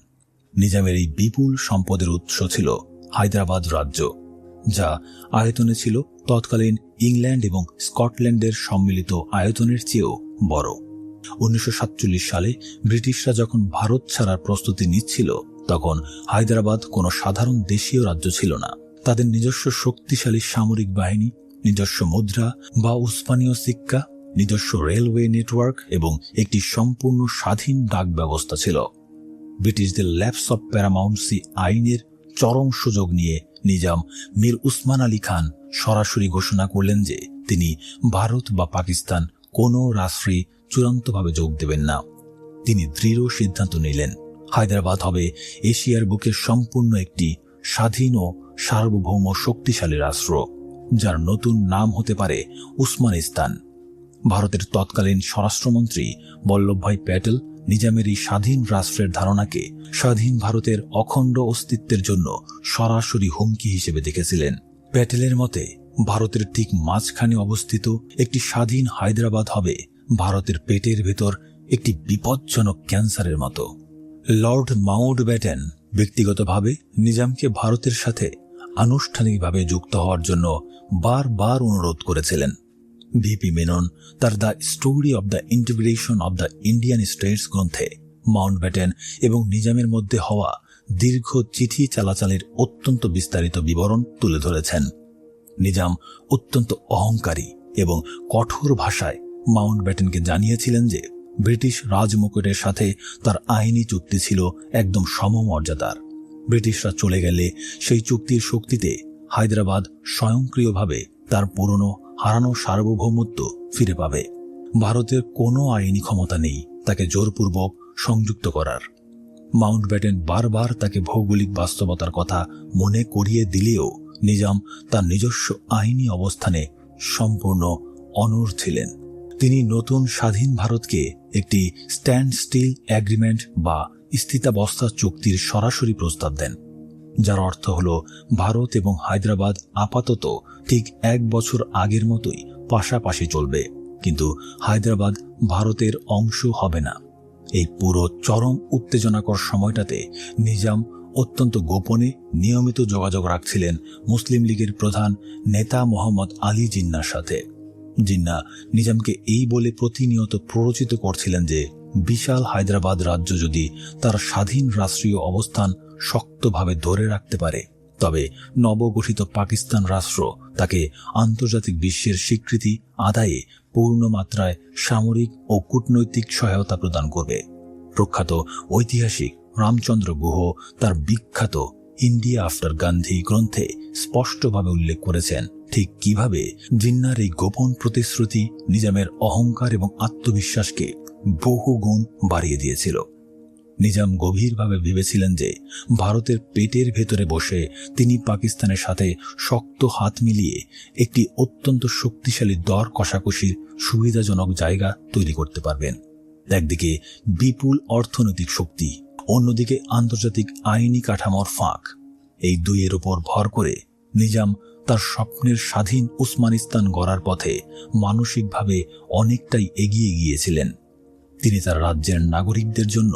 Speaker 1: নিজামের এই বিপুল সম্পদের উৎস ছিল হায়দ্রাবাদ রাজ্য, যা আয়তনে ছিল তৎকালীন ইংল্যান্ড এবং স্কটল্যান্ডের সম্মিলিত আয়তনের চেয়েও বড়। 1947 সালে ব্রিটিশরা যখন ভারত ছাড়ার প্রস্তুতি নিচ্ছিল, তখন হায়দ্রাবাদ কোনো সাধারণ দেশীয় রাজ্য ছিল না। তাদের নিজস্ব শক্তিশালী সামরিক বাহিনী নিজস্ব মুদ্রা বা উসমানীয় সিক্কা, নিজস্ব রেলওয়ে নেটওয়ার্ক এবং একটি সম্পূর্ণ স্বাধীন ডাক ব্যবস্থা ছিল। ব্রিটিশদের ল্যাপস অব প্যারামাউন্সি আইনের চরম সুযোগ নিয়ে নিজাম মীর উসমান আলী খান সরাসরি ঘোষণা করলেন যে তিনি ভারত বা পাকিস্তান কোনো রাষ্ট্রে চূড়ান্তভাবে যোগ দেবেন না। তিনি দৃঢ় সিদ্ধান্ত নিলেন হায়দ্রাবাদ হবে এশিয়ার বুকে সম্পূর্ণ একটি স্বাধীন ও সার্বভৌম শক্তিশালী রাষ্ট্র, যার নতুন নাম হতে পারে উসমানিস্তান। ভারতের তৎকালীন স্বরাষ্ট্রমন্ত্রী বল্লভভাই প্যাটেল নিজামের এই স্বাধীন রাষ্ট্রের ধারণাকে স্বাধীন ভারতের অখণ্ড অস্তিত্বের জন্য সরাসরি হুমকি হিসেবে দেখেছিলেন। প্যাটেলের মতে ভারতের ঠিক মাঝখানে অবস্থিত একটি স্বাধীন হায়দ্রাবাদ হবে ভারতের পেটের ভেতর একটি বিপজ্জনক ক্যান্সারের মতো। লর্ড মাউন্টব্যাটেন ব্যক্তিগতভাবে নিজামকে ভারতের সাথে আনুষ্ঠানিকভাবে যুক্ত হওয়ার জন্য বারবার অনুরোধ করেছিলেন। ভিপি মেনন তার the story of the integration of the Indian states গ্রন্থে মাউন্টব্যাটেন এবং নিজামের মধ্যে হওয়া দীর্ঘ চিঠি চালাচালির অত্যন্ত বিস্তারিত বিবরণ তুলে ধরেছেন। নিজাম অত্যন্ত অহংকারী এবং কঠোর ভাষায় মাউন্টব্যাটেনকে জানিয়েছিলেন যে ব্রিটিশ রাজমুকুটের সাথে তার আইনি চুক্তি ছিল একদম সমমর্যাদার। ব্রিটিশরা চলে গেলে সেই চুক্তির শক্তিতে হায়দ্রাবাদ স্বয়ংক্রিয়ভাবে তার পুরনো হারানো সার্বভৌমত্ব ফিরে পাবে। ভারতের কোনো আইনি ক্ষমতা নেই তাকে জোরপূর্বক সংযুক্ত করার। মাউন্টব্যাটেন বারবার তাকে ভৌগোলিক বাস্তবতার কথা মনে করিয়ে দিলেও নিজাম তার নিজস্ব আইনি অবস্থানে সম্পূর্ণ অনড় ছিলেন। তিনি নতুন স্বাধীন ভারতকে একটি স্ট্যান্ড স্টিল এগ্রিমেন্ট বা স্থিতাবস্থা চুক্তির সরাসরি প্রস্তাব দেন, যার অর্থ হল ভারত এবং হায়দ্রাবাদ আপাতত ঠিক 1 বছর আগের মতোই পাশাপাশি চলবে, কিন্তু হায়দ্রাবাদ ভারতের অংশ হবে না। এই পুরো চরম উত্তেজনাকর সময়টাতে নিজাম অত্যন্ত গোপনে নিয়মিত যোগাযোগ রাখছিলেন মুসলিম লীগের প্রধান নেতা মোহাম্মদ আলী জিন্নার সাথে। জিন্না নিজামকে এই বলে প্রতিনিয়ত প্ররোচিত করছিলেন যে বিশাল হায়দ্রাবাদ রাজ্য যদি তার স্বাধীন রাষ্ট্রীয় অবস্থান শক্তভাবে ধরে রাখতে পারে, তবে নবগঠিত পাকিস্তান রাষ্ট্র তাকে আন্তর্জাতিক বিশ্বের স্বীকৃতি আদায়ে পূর্ণ মাত্রায় সামরিক ও কূটনৈতিক সহায়তা প্রদান করবে। প্রখ্যাত ঐতিহাসিক রামচন্দ্র গুহ তার বিখ্যাত ইন্ডিয়া আফটার গান্ধী গ্রন্থে স্পষ্টভাবে উল্লেখ করেছেন ঠিক কিভাবে জিন্নার এই গোপন প্রতিশ্রুতি নিজামের অহংকার এবং আত্মবিশ্বাসকে বহুগুণ বাড়িয়ে দিয়েছিল। নিজাম গভীরভাবে ভেবেছিলেন যে ভারতের পেটের ভেতরে বসে তিনি পাকিস্তানের সাথে শক্ত হাত মিলিয়ে একটি অত্যন্ত শক্তিশালী দর কষাকষির সুবিধাজনক জায়গা তৈরি করতে পারবেন। একদিকে বিপুল অর্থনৈতিক শক্তি, অন্যদিকে আন্তর্জাতিক আইনি কাঠামোর ফাঁক। এই দুইয়ের উপর ভর করে নিজাম তার স্বপ্নের স্বাধীন উসমানিস্তান গড়ার পথে মানসিকভাবে অনেকটাই এগিয়ে গিয়েছিলেন। তিনি তার রাজ্যের নাগরিকদের জন্য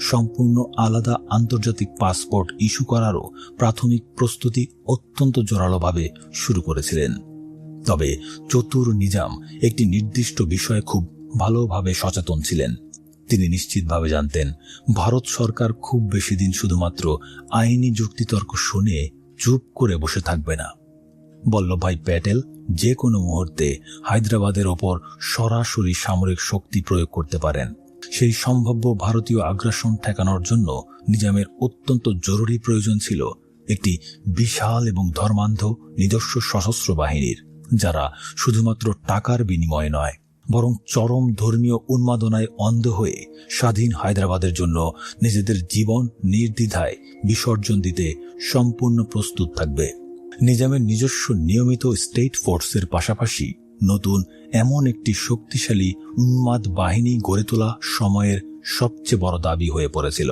Speaker 1: সম্পূর্ণ আলাদা আন্তর্জাতিক পাসপোর্ট ইস্যু করারও প্রাথমিক প্রস্তুতি অত্যন্ত জোরালোভাবে শুরু করেছিলেন। তবে চতুর নিজাম একটি নির্দিষ্ট বিষয়ে খুব ভালোভাবে সচেতন ছিলেন। তিনি নিশ্চিতভাবে জানতেন ভারত সরকার খুব বেশি দিন শুধুমাত্র আইনি যুক্তিতর্ক শুনে চুপ করে বসে থাকবে না। বল্লভভাই প্যাটেল যে কোনো মুহূর্তে হায়দ্রাবাদের ওপর সরাসরি সামরিক শক্তি প্রয়োগ করতে পারেন। সেই সম্ভাব্য ভারতীয় আগ্রাসন ঠেকানোর জন্য নিজামের অত্যন্ত জরুরি প্রয়োজন ছিল একটি বিশাল এবং ধর্মান্ধ নিজস্ব সশস্ত্র বাহিনীর, যারা শুধুমাত্র টাকার বিনিময়ে নয় বরং চরম ধর্মীয় উন্মাদনায় অন্ধ হয়ে স্বাধীন হায়দ্রাবাদের জন্য নিজেদের জীবন নির্দ্বিধায় বিসর্জন দিতে সম্পূর্ণ প্রস্তুত থাকবে। নিজামের নিজস্ব নিয়মিত স্টেট ফোর্সের পাশাপাশি নতুন এমন একটি শক্তিশালী উন্মাদ বাহিনী গড়ে তোলা সময়ের সবচেয়ে বড় দাবি হয়ে পড়েছিল,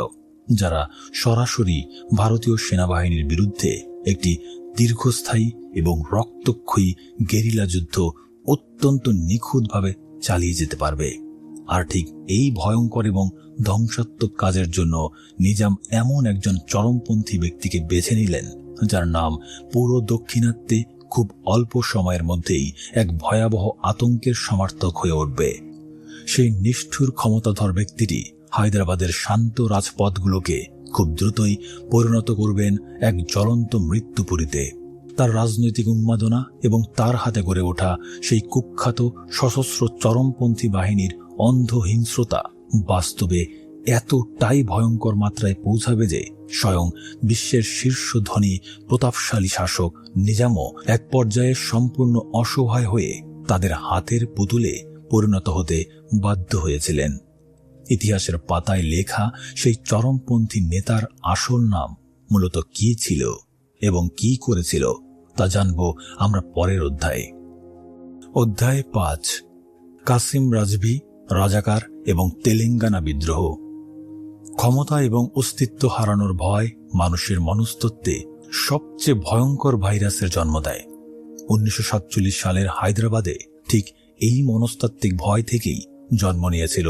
Speaker 1: যারা সরাসরি ভারতীয় সেনাবাহিনীর বিরুদ্ধে একটি দীর্ঘস্থায়ী এবং রক্তক্ষয়ী গেরিলা যুদ্ধ অত্যন্ত নিখুঁতভাবে চালিয়ে যেতে পারবে। আর ঠিক এই ভয়ঙ্কর এবং ধ্বংসাত্মক কাজের জন্য নিজাম এমন একজন চরমপন্থী ব্যক্তিকে বেছে নিলেন, যার নাম পুরো দক্ষিণাত্যে খুব অল্প সময়ের মধ্যেই এক ভয়াবহ আতঙ্কের সমার্থক হয়ে উঠবে। সেই নিষ্ঠুর ক্ষমতাধর ব্যক্তিটি হায়দ্রাবাদের শান্ত রাজপথগুলোকে খুব দ্রুতই পরিণত করবেন এক জ্বলন্ত মৃত্যুপুরীতে। তার রাজনৈতিক উন্মাদনা এবং তার হাতে গড়ে ওঠা সেই কুখ্যাত সশস্ত্র চরমপন্থী বাহিনীর অন্ধ হিংস্রতা বাস্তবে এতটাই ভয়ঙ্কর মাত্রায় পৌঁছাবে যে স্বয়ং বিশ্বের শীর্ষ ধনী প্রতাপশালী শাসক নিজামও এক পর্যায়ে সম্পূর্ণ অসহায় হয়ে তাদের হাতের পুতুলে পরিণত হতে বাধ্য হয়েছিলেন। ইতিহাসের পাতায় লেখা সেই চরমপন্থী নেতার আসল নাম মূলত কি ছিল এবং কি করেছিল তা জানব আমরা পরের অধ্যায়ে। অধ্যায় 5, কাসিম রাজভি, রাজাকার এবং তেলেঙ্গানা বিদ্রোহ। ক্ষমতা এবং অস্তিত্ব হারানোর ভয় মানুষের মনস্তত্ত্বে সবচেয়ে ভয়ঙ্কর ভাইরাসের জন্ম দেয়। 1947 সালের হায়দ্রাবাদে ঠিক এই মনস্তাত্ত্বিক ভয় থেকেই জন্ম নিয়েছিল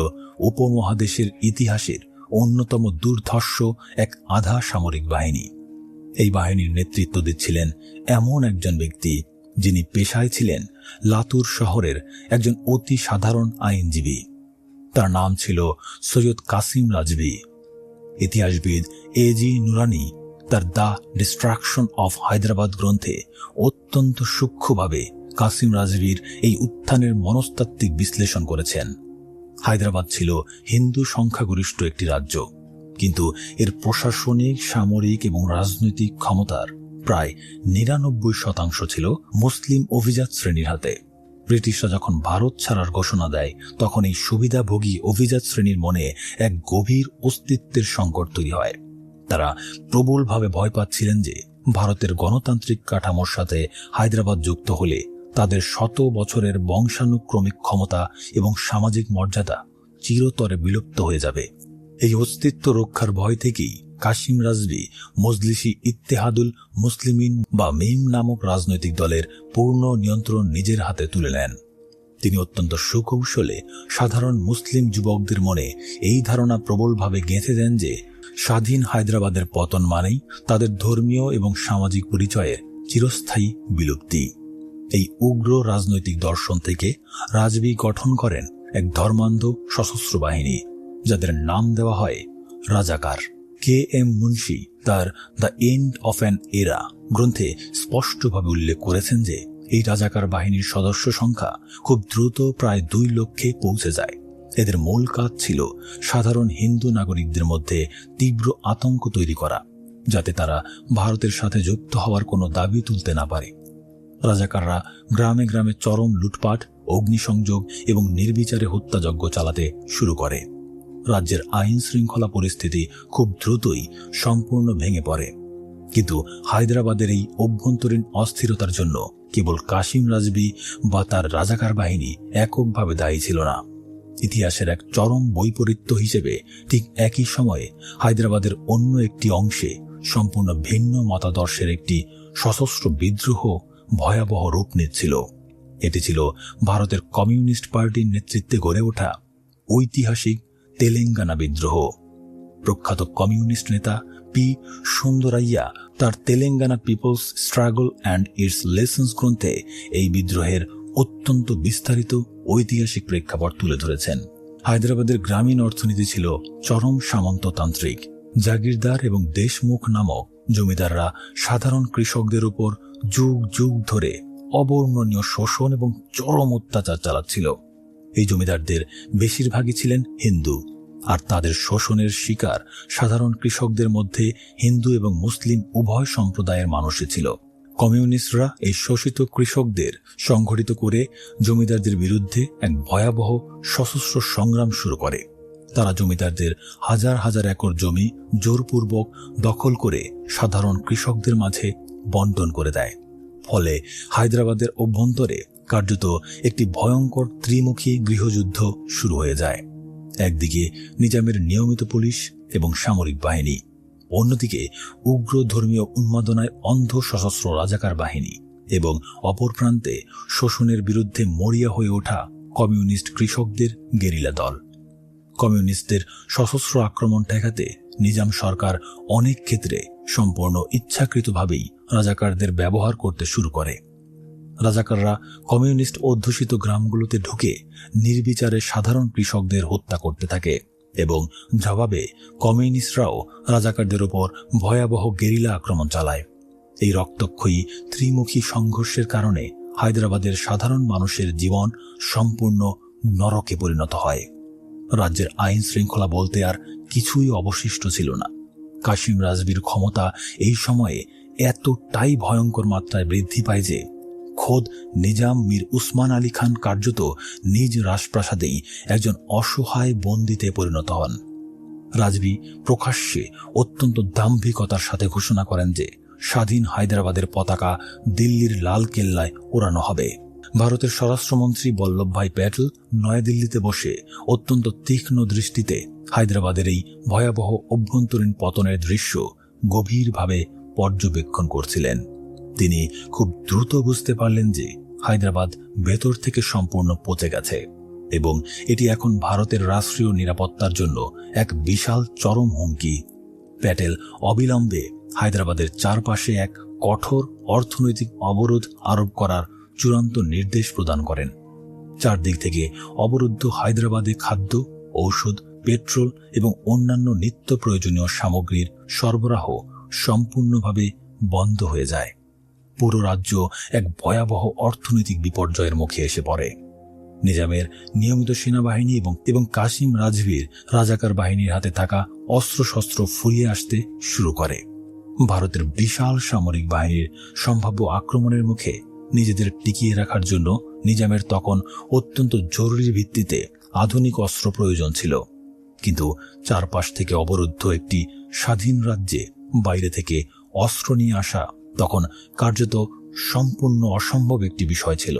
Speaker 1: উপমহাদেশের ইতিহাসের অন্যতম দুর্ধর্ষ এক আধা সামরিক বাহিনী। এই বাহিনীর নেতৃত্ব দিচ্ছিলেন এমন একজন ব্যক্তি যিনি পেশায় ছিলেন লাতুর শহরের একজন অতি সাধারণ আইনজীবী। তার নাম ছিল সৈয়দ কাসিম রাজভি। ইতিহাসবিদ এজি নুরানি তার দ্য ডিস্ট্রাকশন অফ হায়দ্রাবাদ গ্রন্থে অত্যন্ত সূক্ষ্মভাবে কাসিম রাজভির এই উত্থানের মনস্তাত্ত্বিক বিশ্লেষণ করেছেন। হায়দ্রাবাদ ছিল হিন্দু সংখ্যাগরিষ্ঠ একটি রাজ্য, কিন্তু এর প্রশাসনিক, সামরিক এবং রাজনৈতিক ক্ষমতার প্রায় 99% ছিল মুসলিম অভিজাত শ্রেণীর হাতে। ব্রিটিশরা যখন ভারত ছাড়ার ঘোষণা দেয় তখন এই সুবিধাভোগী অভিজাত শ্রেণীর মনে এক গভীর অস্তিত্বের সংকট তৈরি হয়। তারা প্রবলভাবে ভয় পাচ্ছিলেন যে ভারতের গণতান্ত্রিক কাঠামোর সাথে হায়দ্রাবাদ যুক্ত হলে তাদের শত বছরের বংশানুক্রমিক ক্ষমতা এবং সামাজিক মর্যাদা চিরতরে বিলুপ্ত হয়ে যাবে। এই অস্তিত্ব রক্ষার ভয় থেকেই কাসিম রাজভি মজলিসি ইত্তেহাদুল মুসলিমিন বা মিম নামক রাজনৈতিক দলের পূর্ণ নিয়ন্ত্রণ নিজের হাতে তুলে নেন। তিনি অত্যন্ত সুকৌশলে সাধারণ মুসলিম যুবকদের মনে এই ধারণা প্রবলভাবে গেঁথে দেন যে স্বাধীন হায়দ্রাবাদের পতন মানেই তাদের ধর্মীয় এবং সামাজিক পরিচয়ের চিরস্থায়ী বিলুপ্তি। এই উগ্র রাজনৈতিক দর্শন থেকে রাজভি গঠন করেন এক ধর্মান্ধ সশস্ত্র বাহিনী, যাদের নাম দেওয়া হয় রাজাকার। কে এম মুন্সি তার দ্য এন্ড অফ অ্যান এরা গ্রন্থে স্পষ্টভাবে উল্লেখ করেছেন যে এই রাজাকার বাহিনীর সদস্য সংখ্যা খুব দ্রুত প্রায় 2 লক্ষে পৌঁছে যায়। এদের মূল কাজ ছিল সাধারণ হিন্দু নাগরিকদের মধ্যে তীব্র আতঙ্ক তৈরি করা, যাতে তারা ভারতের সাথে যুক্ত হওয়ার কোনো দাবি তুলতে না পারে। রাজাকাররা গ্রামে গ্রামে চরম লুটপাট, অগ্নিসংযোগ এবং নির্বিচারে হত্যাযজ্ঞ চালাতে শুরু করে। রাজ্যের আইন শৃঙ্খলা পরিস্থিতি খুব দ্রুতই সম্পূর্ণ ভেঙে পড়ে। কিন্তু হায়দ্রাবাদের এই অভ্যন্তরীণ অস্থিরতার জন্য কেবল কাসিম রাজভি বা তার রাজাকার বাহিনী এককভাবে দায়ী ছিল না। ইতিহাসের এক চরম বৈপরীত্য হিসেবে ঠিক একই সময়ে হায়দ্রাবাদের অন্য একটি অংশে সম্পূর্ণ ভিন্ন মতাদর্শের একটি সশস্ত্র বিদ্রোহ ভয়াবহ রূপ নিচ্ছিল। এটি ছিল ভারতের কমিউনিস্ট পার্টির নেতৃত্বে গড়ে ওঠা ঐতিহাসিক তেলেঙ্গানা বিদ্রোহ। প্রখ্যাত কমিউনিস্ট নেতা পি সুন্দরাইয়া তার Telangana people's struggle and its lessons গ্রন্থে এই বিদ্রোহের অত্যন্ত বিস্তারিত ঐতিহাসিক প্রেক্ষাপট তুলে ধরেছেন। হায়দ্রাবাদের গ্রামীণ অর্থনীতি ছিল চরম সামন্ততান্ত্রিক। জাগিরদার এবং দেশমুখ নামক জমিদাররা সাধারণ কৃষকদের উপর যুগ যুগ ধরে অবর্ণনীয় শোষণ এবং চরম অত্যাচার চালাচ্ছিল। এই জমিদারদের বেশিরভাগই ছিলেন হিন্দু, আর তাদের শোষণের শিকার সাধারণ কৃষকদের মধ্যে হিন্দু এবং মুসলিম উভয় সম্প্রদায়ের মানুষই ছিল। কমিউনিস্টরা এই শোষিত কৃষকদের সংগঠিত করে জমিদারদের বিরুদ্ধে এক ভয়াবহ সশস্ত্র সংগ্রাম শুরু করে। তারা জমিদারদের হাজার হাজার একর জমি জোরপূর্বক দখল করে সাধারণ কৃষকদের মাঝে বন্টন করে দেয়। ফলে হায়দ্রাবাদের অভ্যন্তরে কার্যত একটি ভয়ঙ্কর ত্রিমুখী গৃহযুদ্ধ শুরু হয়ে যায়। একদিকে নিজামের নিয়মিত পুলিশ এবং সামরিক বাহিনী, অন্যদিকে উগ্র ধর্মীয় উন্মাদনায় অন্ধ সশস্ত্র রাজাকার বাহিনী এবং অপর প্রান্তে শোষণের বিরুদ্ধে মরিয়া হয়ে ওঠা কমিউনিস্ট কৃষকদের গেরিলা দল। কমিউনিস্টদের সশস্ত্র আক্রমণ ঠেকাতে নিজাম সরকার অনেক ক্ষেত্রে সম্পূর্ণ ইচ্ছাকৃতভাবেই রাজাকারদের ব্যবহার করতে শুরু করে। রাজাকাররা কমিউনিস্ট অধ্যুষিত গ্রামগুলোতে ঢুকে নির্বিচারে সাধারণ কৃষকদের হত্যা করতে থাকে এবং জবাবে কমিউনিস্টরাও রাজাকারদের উপর ভয়াবহ গেরিলা আক্রমণ চালায়। এই রক্তক্ষয়ী ত্রিমুখী সংঘর্ষের কারণে হায়দ্রাবাদের সাধারণ মানুষের জীবন সম্পূর্ণ নরকে পরিণত হয়। রাজ্যের আইন শৃঙ্খলা বলতে আর কিছুই অবশিষ্ট ছিল না। কাশিম রাজবীর ক্ষমতা এই সময়ে এতটাই ভয়ঙ্কর মাত্রায় বৃদ্ধি পায় যে খোদ নিজাম মীর উসমান আলী খান কার্যত নিজ রাজপ্রাসাদেই একজন অসহায় বন্দীতে পরিণত হন। রাজবী প্রকাশ্যে অত্যন্ত দাম্ভিকতার সাথে ঘোষণা করেন যে স্বাধীন হায়দ্রাবাদের পতাকা দিল্লির লাল কেল্লায় ওড়ানো হবে। ভারতের স্বরাষ্ট্রমন্ত্রী বল্লভভাই প্যাটেল নয়াদিল্লিতে বসে অত্যন্ত তীক্ষ্ণ দৃষ্টিতে হায়দ্রাবাদের এই ভয়াবহ অভ্যন্তরীণ পতনের দৃশ্য গভীরভাবে পর্যবেক্ষণ করছিলেন। তিনি খুব দ্রুত বুঝতে পারলেন যে হায়দ্রাবাদ ভেতর থেকে সম্পূর্ণ পচে গেছে এবং এটি এখন ভারতের রাষ্ট্রীয় নিরাপত্তার জন্য এক বিশাল চরম হুমকি। প্যাটেল অবিলম্বে হায়দ্রাবাদের চারপাশে এক কঠোর অর্থনৈতিক অবরোধ আরোপ করার চূড়ান্ত নির্দেশ প্রদান করেন। চারদিক থেকে অবরুদ্ধ হায়দ্রাবাদে খাদ্য, ঔষধ, পেট্রোল এবং অন্যান্য নিত্য প্রয়োজনীয় সামগ্রীর সরবরাহ সম্পূর্ণভাবে বন্ধ হয়ে যায়। পুরো রাজ্য এক ভয়াবহ অর্থনৈতিক বিপর্যয়ের মুখে এসে পড়ে। নিজামের নিয়মিত সেনাবাহিনী এবং কাশিম রাজবীর রাজাকার বাহিনীর হাতে থাকা অস্ত্রশস্ত্র ফুরিয়ে আসতে শুরু করে। ভারতের বিশাল সামরিক বাহিনীর সম্ভাব্য আক্রমণের মুখে নিজেদের টিকিয়ে রাখার জন্য নিজামের তখন অত্যন্ত জরুরি ভিত্তিতে আধুনিক অস্ত্র প্রয়োজন ছিল। কিন্তু চারপাশ থেকে অবরুদ্ধ একটি স্বাধীন রাজ্যে বাইরে থেকে অস্ত্র নিয়ে আসা তখন কার্যত সম্পূর্ণ অসম্ভব একটি বিষয় ছিল।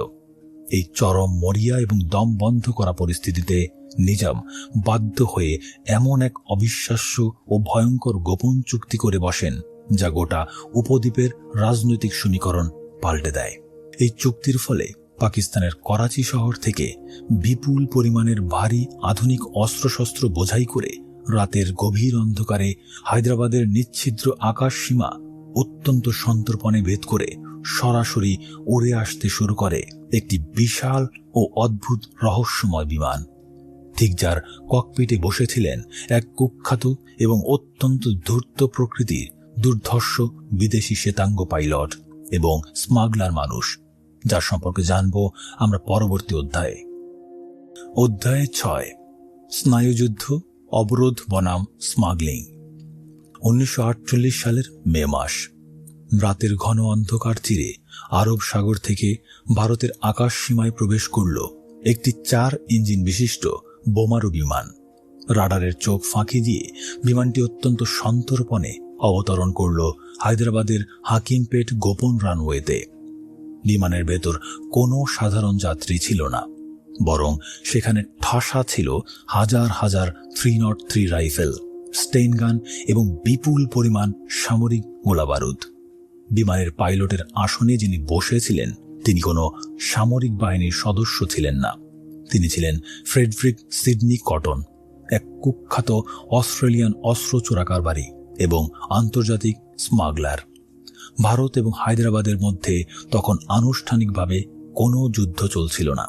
Speaker 1: এই চরম মরিয়া এবং দম বন্ধ করা পরিস্থিতিতে নিজাম বাধ্য হয়ে এমন এক অবিশ্বাস্য ও ভয়ঙ্কর গোপন চুক্তি করে বসেন যা গোটা উপদ্বীপের রাজনৈতিক সমীকরণ পাল্টে দেয়। এই চুক্তির ফলে পাকিস্তানের করাচি শহর থেকে বিপুল পরিমাণের ভারী আধুনিক অস্ত্রশস্ত্র বোঝাই করে রাতের গভীর অন্ধকারে হায়দ্রাবাদের নিচ্ছিদ্র আকাশ সীমা অত্যন্ত সন্তর্পণে ভেদ করে সরাসরি উড়ে আসতে শুরু করে একটি বিশাল ও অদ্ভুত রহস্যময় বিমান, ঠিক যার ককপিটে বসেছিলেন এক কুখ্যাত এবং অত্যন্ত ধূর্ত প্রকৃতির দুর্ধর্ষ বিদেশি শ্বেতাঙ্গ পাইলট এবং স্মাগলার মানুষ, যার সম্পর্কে জানব আমরা পরবর্তী অধ্যায়ে। অধ্যায় 6, স্নায়ুযুদ্ধ, অবরোধ বনাম স্মাগলিং। 1948 সালের মে মাস। রাতের ঘন অন্ধকার চিরে আরব সাগর থেকে ভারতের আকাশ সীমায় প্রবেশ করল একটি 4 ইঞ্জিন বিশিষ্ট বোমারু বিমান। রাডারের চোখ ফাঁকি দিয়ে বিমানটি অত্যন্ত সন্তর্পণে অবতরণ করল হায়দ্রাবাদের হাকিমপেট গোপন রানওয়েতে। বিমানের ভেতর কোনো সাধারণ যাত্রী ছিল না, বরং সেখানে ঠাসা ছিল হাজার হাজার 303 রাইফেল, স্টেইন গান এবং বিপুল পরিমাণ সামরিক গোলাবারুদ। বিমানের পাইলটের আসনে যিনি বসেছিলেন তিনি কোনো সামরিক বাহিনীর সদস্য ছিলেন না। তিনি ছিলেন ফ্রেডরিক সিডনি কটন, এক কুখ্যাত অস্ট্রেলিয়ান অস্ত্র চোরাকারবারি এবং আন্তর্জাতিক স্মাগলার। ভারত এবং হায়দ্রাবাদের মধ্যে তখন আনুষ্ঠানিকভাবে কোনো যুদ্ধ চলছিল না।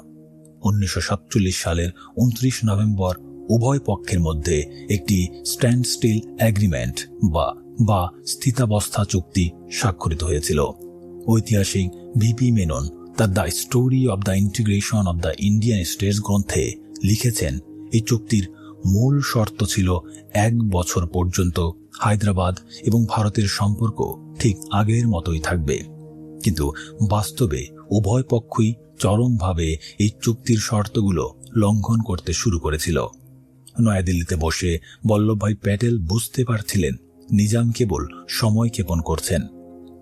Speaker 1: 1947 সালের 29 নভেম্বর উভয় পক্ষের মধ্যে একটি স্ট্যান্ড স্টিল এগ্রিমেন্ট বা স্থিতাবস্থা চুক্তি স্বাক্ষরিত হয়েছিল। ঐতিহাসিক ভিপি মেনন তার the story of the integration of the Indian states গ্রন্থে লিখেছেন, এই চুক্তির মূল শর্ত ছিল 1 বছর পর্যন্ত হায়দ্রাবাদ এবং ভারতের সম্পর্ক ঠিক আগের মতোই থাকবে। কিন্তু বাস্তবে উভয় পক্ষই চরমভাবে এই চুক্তির শর্তগুলো লঙ্ঘন করতে শুরু করেছিল। নয়াদিল্লিতে বসে বল্লভভাই প্যাটেল বুঝতে পারছিলেন নিজাম কেবল সময় ক্ষেপণ করছেন।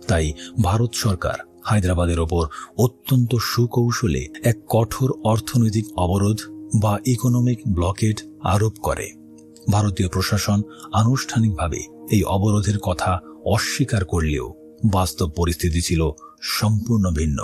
Speaker 1: তাই ভারত সরকার হায়দ্রাবাদের ওপর অত্যন্ত সুকৌশলে এক কঠোর অর্থনৈতিক অবরোধ বা ইকোনমিক ব্লকেড আরোপ করে। ভারতীয় প্রশাসন আনুষ্ঠানিকভাবে এই অবরোধের কথা অস্বীকার করলেও বাস্তব পরিস্থিতি ছিল সম্পূর্ণ ভিন্ন।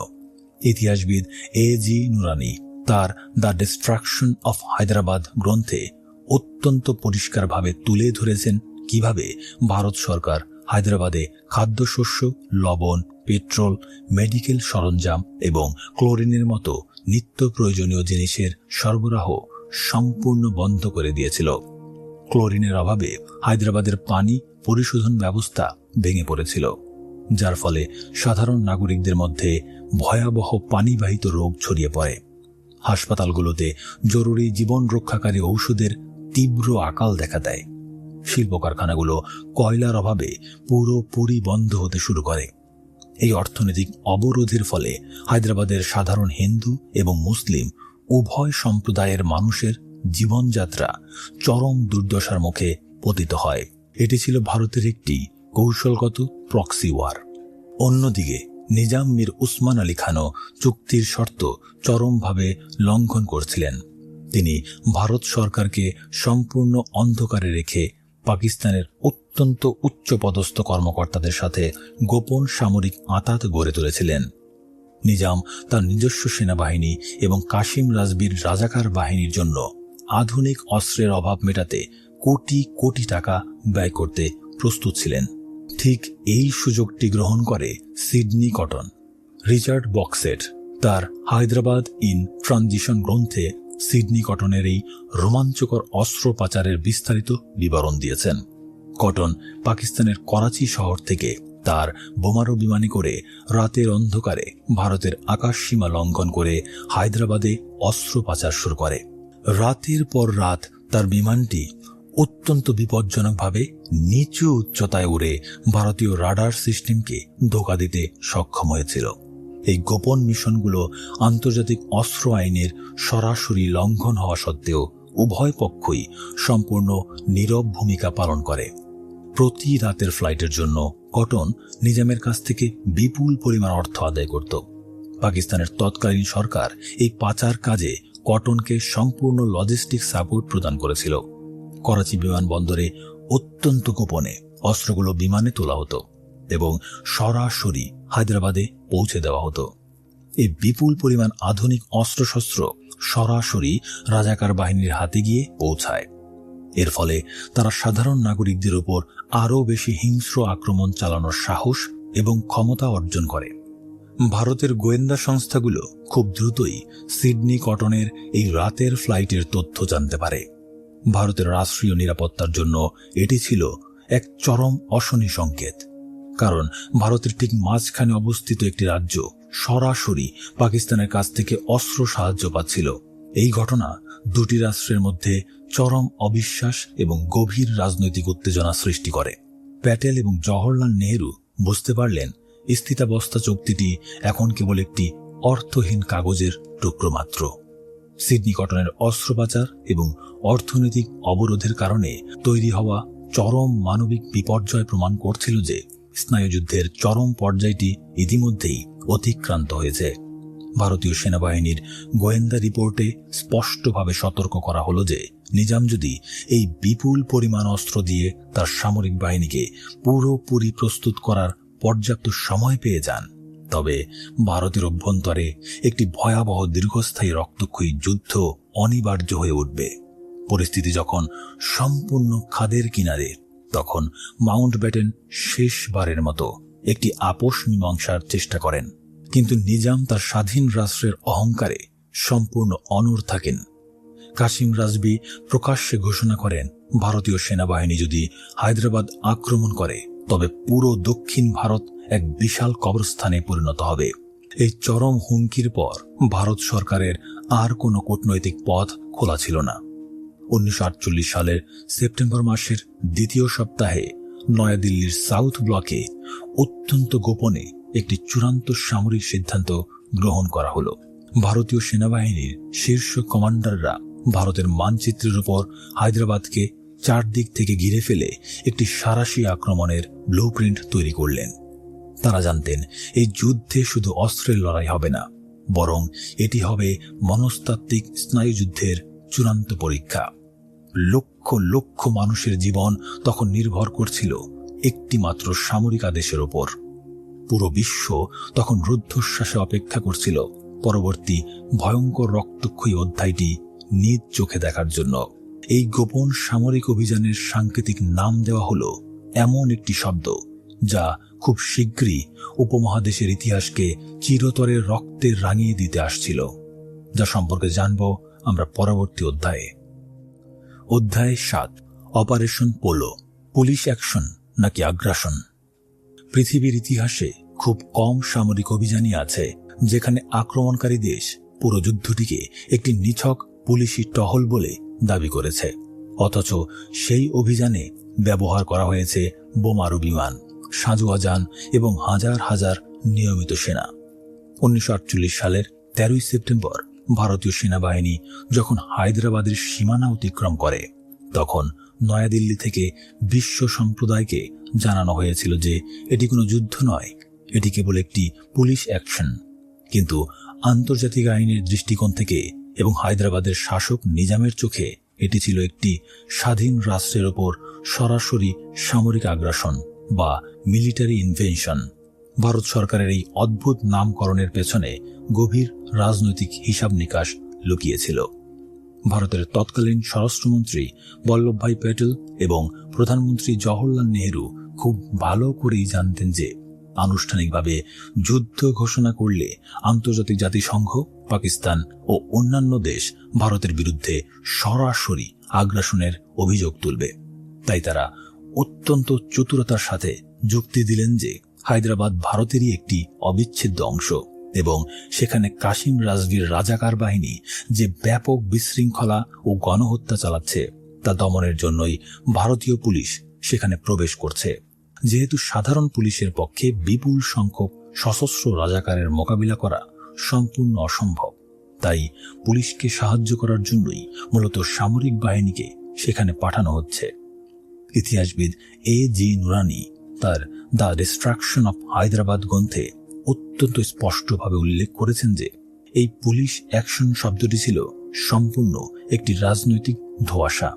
Speaker 1: ইতিহাসবিদ A.G. নুরানি তার দ্য ডিস্ট্রাকশন অফ হায়দ্রাবাদ গ্রন্থে অত্যন্ত পরিষ্কারভাবে তুলে ধরেছেন কিভাবে ভারত সরকার হায়দ্রাবাদে খাদ্যশস্য, লবণ, পেট্রোল, মেডিকেল সরঞ্জাম এবং ক্লোরিনের মতো নিত্য প্রয়োজনীয় জিনিসের সরবরাহ সম্পূর্ণ বন্ধ করে দিয়েছিল। ক্লোরিনের অভাবে হায়দ্রাবাদের পানি পরিশোধন ব্যবস্থা ভেঙে পড়েছিল। যার ফলে সাধারণ নাগরিকদের মধ্যে ভয়াবহ পানিবাহিত রোগ ছড়িয়ে পড়ে। হাসপাতালগুলোতে জরুরি জীবন রক্ষাকারী ঔষধের তীব্র আকাল দেখা দেয়। শিল্প কারখানাগুলো কয়লার অভাবে পুরোপুরি বন্ধ হতে শুরু করে। এই অর্থনৈতিক অবরোধের ফলে হায়দ্রাবাদের সাধারণ হিন্দু এবং মুসলিম উভয় সম্প্রদায়ের মানুষের জীবনযাত্রা চরম দুর্দশার মুখে পতিত হয়। এটি ছিল ভারতের একটি কৌশলগত প্রক্সি ওয়ার। অন্যদিকে নিজাম মীর উসমান আলী খানও চুক্তির শর্ত চরমভাবে লঙ্ঘন করছিলেন। তিনি ভারত সরকারকে সম্পূর্ণ অন্ধকারে রেখে পাকিস্তানের অত্যন্ত উচ্চপদস্থ কর্মকর্তাদের সাথে গোপন সামরিক আঁতাত গড়ে তুলেছিলেন। নিজাম তার নিজস্ব সেনাবাহিনী এবং কাশিম রাজবীর রাজাকার বাহিনীর জন্য আধুনিক অস্ত্রের অভাব মেটাতে কোটি কোটি টাকা ব্যয় করতে প্রস্তুত ছিলেন। ঠিক এই সুযোগটি গ্রহণ করে সিডনি কটন। রিচার্ড বক্সেট তার হায়দ্রাবাদ ইন ট্রানজিশন গ্রন্থে সিডনি কটনের এই রোমাঞ্চকর অস্ত্র পাচারের বিস্তারিত বিবরণ দিয়েছেন। কটন পাকিস্তানের করাচি শহর থেকে তার বোমারু বিমানে করে রাতের অন্ধকারে ভারতের আকাশসীমা লঙ্ঘন করে হায়দ্রাবাদে অস্ত্র পাচার শুরু করে। রাতের পর রাত তার বিমানটি অত্যন্ত বিপজ্জনকভাবে নিচু উচ্চতায় উড়ে ভারতীয় রাডার সিস্টেমকে ধোঁকা দিতে সক্ষম হয়েছিল। এই গোপন মিশনগুলো আন্তর্জাতিক অস্ত্র আইনের সরাসরি লঙ্ঘন হওয়া সত্ত্বেও উভয় পক্ষই সম্পূর্ণ নীরব ভূমিকা পালন করে। প্রতি রাতের ফ্লাইটের জন্য কটন নিজামের কাছ থেকে বিপুল পরিমাণ অর্থ আদায় করত। পাকিস্তানের তৎকালীন সরকার এই পাচার কাজে কটনকে সম্পূর্ণ লজিস্টিক সাপোর্ট প্রদান করেছিল। করাচি বিমানবন্দরে অত্যন্ত গোপনে অস্ত্রগুলো বিমানে তোলা হতো এবং সরাসরি হায়দ্রাবাদে পৌঁছে দেওয়া হতো। এই বিপুল পরিমাণ আধুনিক অস্ত্রশস্ত্র সরাসরি রাজাকার বাহিনীর হাতে গিয়ে পৌঁছায়। এর ফলে তারা সাধারণ নাগরিকদের উপর আরও বেশি হিংস্র আক্রমণ চালানোর সাহস এবং ক্ষমতা অর্জন করে। ভারতের গোয়েন্দা সংস্থাগুলো খুব দ্রুতই সিডনি কটনের এই রাতের ফ্লাইটের তথ্য জানতে পারে। ভারতের রাষ্ট্রীয় নিরাপত্তার জন্য এটি ছিল এক চরম অশনি সংকেত, কারণ ভারতের ঠিক মাঝখানে অবস্থিত একটি রাজ্য সরাসরি পাকিস্তানের কাছ থেকে অস্ত্র সাহায্য পাচ্ছিল। এই ঘটনা দুটি রাষ্ট্রের মধ্যে চরম অবিশ্বাস এবং গভীর রাজনৈতিক উত্তেজনা সৃষ্টি করে। প্যাটেল এবং জওহরলাল নেহরু বুঝতে পারলেন স্থিতাবস্থা চুক্তিটি এখন কেবল একটি অর্থহীন কাগজের টুকরো মাত্র। সিডনি কটনের অস্ত্র পাচার এবং অর্থনৈতিক অবরোধের কারণে তৈরি হওয়া চরম মানবিক বিপর্যয় প্রমাণ করছিল যে স্নায়ুযুদ্ধের চরম পর্যায়টি ইতিমধ্যেই অতিক্রান্ত হয়েছে। ভারতীয় সেনাবাহিনীর গোয়েন্দা রিপোর্টে স্পষ্টভাবে সতর্ক করা হলো যে নিজাম যদি এই বিপুল পরিমাণ অস্ত্র দিয়ে তার সামরিক বাহিনীকে পুরোপুরি প্রস্তুত করার পর্যাপ্ত সময় পেয়ে যান, তবে ভারতের অভ্যন্তরে একটি ভয়াবহ দীর্ঘস্থায়ী রক্তক্ষয়ী যুদ্ধ অনিবার্য হয়ে উঠবে। পরিস্থিতি যখন সম্পূর্ণ খাদের কিনারে, তখন মাউন্টব্যাটেন শেষবারের মতো একটি আপোষ মীমাংসার চেষ্টা করেন, কিন্তু নিজাম তার স্বাধীন রাষ্ট্রের অহংকারে সম্পূর্ণ অনড় থাকেন। কাশিম রাজবি প্রকাশ্যে ঘোষণা করেন, ভারতীয় সেনাবাহিনী যদি হায়দ্রাবাদ আক্রমণ করে তবে পুরো দক্ষিণ ভারত এক বিশাল কবরস্থানে পরিণত হবে। এই চরম হুমকির পর ভারত সরকারের আর কোনো কূটনৈতিক পথ খোলা ছিল না। 1948 সালের সেপ্টেম্বর মাসের দ্বিতীয় সপ্তাহে নয়াদিল্লির সাউথ ব্লকে অত্যন্ত গোপনে একটি চূড়ান্ত সামরিক সিদ্ধান্ত গ্রহণ করা হলো। ভারতীয় সেনাবাহিনীর শীর্ষ কমান্ডাররা ভারতের মানচিত্রের উপর হায়দ্রাবাদকে চারদিক থেকে ঘিরে ফেলে একটি সাঁড়াশি আক্রমণের ব্লুপ্রিন্ট তৈরি করলেন। তারা জানতেন এই যুদ্ধে শুধু অস্ত্রের লড়াই হবে না, বরং এটি হবে মনস্তাত্ত্বিক স্নায়ুযুদ্ধের চূড়ান্ত পরীক্ষা। লক্ষ লক্ষ মানুষের জীবন তখন নির্ভর করছিল একটি মাত্র সামরিক আদেশের উপর। পুরো বিশ্ব তখন রুদ্ধশ্বাসে অপেক্ষা করছিল পরবর্তী ভয়ঙ্কর রক্তক্ষয়ী অধ্যায়টি নিজ চোখে দেখার জন্য। এই গোপন সামরিক অভিযানের সাংকেতিক নাম দেওয়া হলো এমন একটি শব্দ যা খুব শীঘ্রই উপমহাদেশের ইতিহাসকে চিরতরে রক্তে রাঙিয়ে দিতে আসছিল, যা সম্পর্কে জানব আমরা পরবর্তী অধ্যায়ে। অধ্যায় 7, অপারেশন পোলো, পুলিশ অ্যাকশন নাকি আগ্রাসন। পৃথিবীর ইতিহাসে খুব কম সামরিক অভিযানই আছে যেখানে আক্রমণকারী দেশ পুরো যুদ্ধটিকে একটি নিছক পুলিশি টহল বলে দাবি করেছে, অথচ সেই অভিযানে ব্যবহার করা হয়েছে বোমারু বিমান, সাঁজোয়া যান এবং হাজার হাজার নিয়মিত সেনা। 1948 সালের 13 সেপ্টেম্বর ভারতীয় সেনাবাহিনী যখন হায়দ্রাবাদের সীমানা অতিক্রম করে, তখন নয়াদিল্লি থেকে বিশ্ব সম্প্রদায়কে জানানো হয়েছিল যে এটি কোনো যুদ্ধ নয়, এটি কেবল একটি পুলিশ অ্যাকশন। কিন্তু আন্তর্জাতিক আইনের দৃষ্টিকোণ থেকে এবং হায়দ্রাবাদের শাসক নিজামের চোখে এটি ছিল একটি স্বাধীন রাষ্ট্রের ওপর সরাসরি সামরিক আগ্রাসন বা মিলিটারি ইনভেনশন। ভারত সরকারের এই অদ্ভুত নামকরণের পেছনে গভীর রাজনৈতিক হিসাব নিকাশ লুকিয়েছিল। ভারতের তৎকালীন স্বরাষ্ট্রমন্ত্রী বল্লভভাই প্যাটেল এবং প্রধানমন্ত্রী জওহরলাল নেহরু খুব ভালো করেই জানতেন যে আনুষ্ঠানিকভাবে যুদ্ধ ঘোষণা করলে আন্তর্জাতিক জাতিসংঘ, পাকিস্তান ও অন্যান্য দেশ ভারতের বিরুদ্ধে সরাসরি আগ্রাসনের অভিযোগ তুলবে। তাই তারা অত্যন্ত চতুরতার সাথে যুক্তি দিলেন যে হায়দ্রাবাদ ভারতেরই একটি অবিচ্ছেদ্য অংশ এবং সেখানে কাশিম রাজবীর রাজাকার বাহিনী যে ব্যাপক বিশৃঙ্খলা ও গণহত্যা চালাচ্ছে তা দমনের জন্যই ভারতীয় পুলিশ সেখানে প্রবেশ করছে। যেহেতু সাধারণ পুলিশের পক্ষে বিপুল সংখ্যক সশস্ত্র রাজাকারের মোকাবিলা করা সম্পূর্ণ অসম্ভব, তাই পুলিশকে সাহায্য করার জন্যই মূলত সামরিক বাহিনীকে সেখানে পাঠানো হচ্ছে। ইতিহাসবিদ A.G. নুরানি তার দ্য ডিস্ট্রাকশন অফ হায়দ্রাবাদ গ্রন্থে অত্যন্ত স্পষ্টভাবে উল্লেখ করেছেন যে এই পুলিশ অ্যাকশন শব্দটি ছিল সম্পূর্ণ একটি রাজনৈতিক ধোঁয়াশা।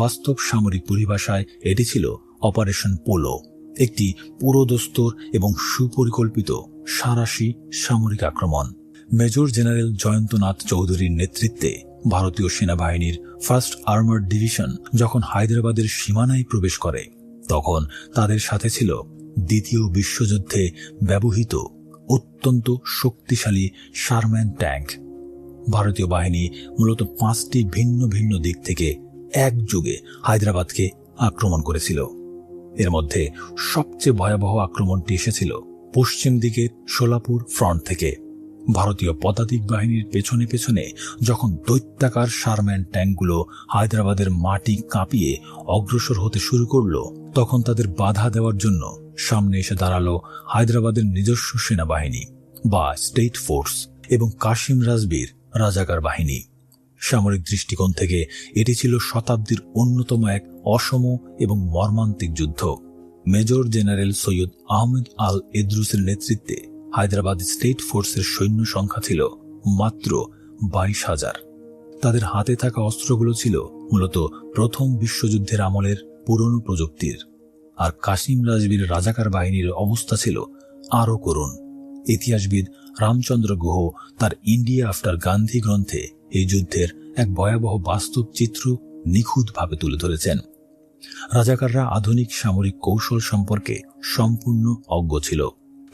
Speaker 1: বাস্তব সামরিক পরিভাষায় এটি ছিল অপারেশন পোলো, একটি পুরোদস্তুর এবং সুপরিকল্পিত সাঁড়াশি সামরিক আক্রমণ। মেজর জেনারেল জয়ন্তনাথ চৌধুরীর নেতৃত্বে ভারতীয় সেনাবাহিনীর ফার্স্ট আর্মার্ড ডিভিশন যখন হায়দ্রাবাদের সীমানায় প্রবেশ করে, তখন তাদের সাথে ছিল দ্বিতীয় বিশ্বযুদ্ধে ব্যবহৃত অত্যন্ত শক্তিশালী শারম্যান ট্যাঙ্ক। ভারতীয় বাহিনী মূলত 5টি ভিন্ন ভিন্ন দিক থেকে একযোগে হায়দ্রাবাদকে আক্রমণ করেছিল। এর মধ্যে সবচেয়ে ভয়াবহ আক্রমণটি এসেছিল পশ্চিম দিকের সোলাপুর ফ্রন্ট থেকে। ভারতীয় পদাতিক বাহিনীর পেছনে পেছনে যখন দৈত্যাকার শারম্যান ট্যাঙ্কগুলো হায়দ্রাবাদের মাটি কাঁপিয়ে অগ্রসর হতে শুরু করলো, তখন তাদের বাধা দেওয়ার জন্য সামনে এসে দাঁড়ালো হায়দ্রাবাদের নিজস্ব সেনাবাহিনী বা স্টেট ফোর্স এবং কাশিম রাজবীর রাজাকার বাহিনী। সামরিক দৃষ্টিকোণ থেকে এটি ছিল শতাব্দীর অন্যতম এক অসম এবং মর্মান্তিক যুদ্ধ। মেজর জেনারেল সৈয়দ আহমেদ আল এদ্রুসের নেতৃত্বে হায়দ্রাবাদ স্টেট ফোর্সের সৈন্য সংখ্যা ছিল মাত্র 22,000। তাদের হাতে থাকা অস্ত্রগুলো ছিল মূলত প্রথম বিশ্বযুদ্ধের আমলের পুরনো প্রযুক্তির, আর কাশিম রাজবীর রাজাকার বাহিনীর অবস্থা ছিল আরও করুণ। ইতিহাসবিদ রামচন্দ্র গুহ তার ইন্ডিয়া আফটার গান্ধী গ্রন্থে এই যুদ্ধের এক ভয়াবহ বাস্তব চিত্র নিখুঁতভাবে তুলে ধরেছেন। রাজাকাররা আধুনিক সামরিক কৌশল সম্পর্কে সম্পূর্ণ অজ্ঞ ছিল।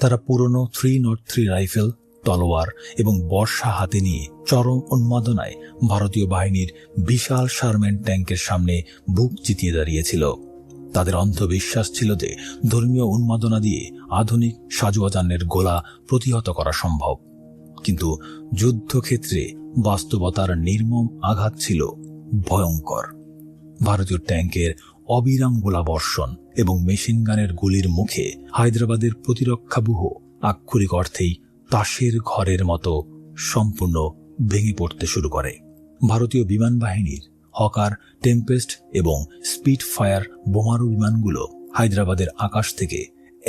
Speaker 1: তারা পুরনো 303 রাইফেল, তলোয়ার এবং বর্ষা হাতে নিয়ে চরম উন্মাদনায় ভারতীয় বাহিনীর বিশাল শারম্যান ট্যাঙ্কের সামনে বুক চিতিয়ে দাঁড়িয়েছিল। তাদের অন্ধবিশ্বাস ছিল যে ধর্মীয় উন্মাদনা দিয়ে আধুনিক সাজোয়াজানের গোলা প্রতিহত করা সম্ভব, কিন্তু যুদ্ধক্ষেত্রে বাস্তবতার নির্মম আঘাত ছিল ভয়ঙ্কর। ভারতীয় ট্যাঙ্কের অবিরাম গোলা বর্ষণ এবং মেশিন গানের গুলির মুখে হায়দ্রাবাদের প্রতিরক্ষাব্যূহ আক্ষরিক অর্থেই তাসের ঘরের মতো সম্পূর্ণ ভেঙে পড়তে শুরু করে। ভারতীয় বিমান বাহিনীর হকার, টেম্পেস্ট এবং স্পিড ফায়ার বোমারু বিমানগুলো হায়দ্রাবাদের আকাশ থেকে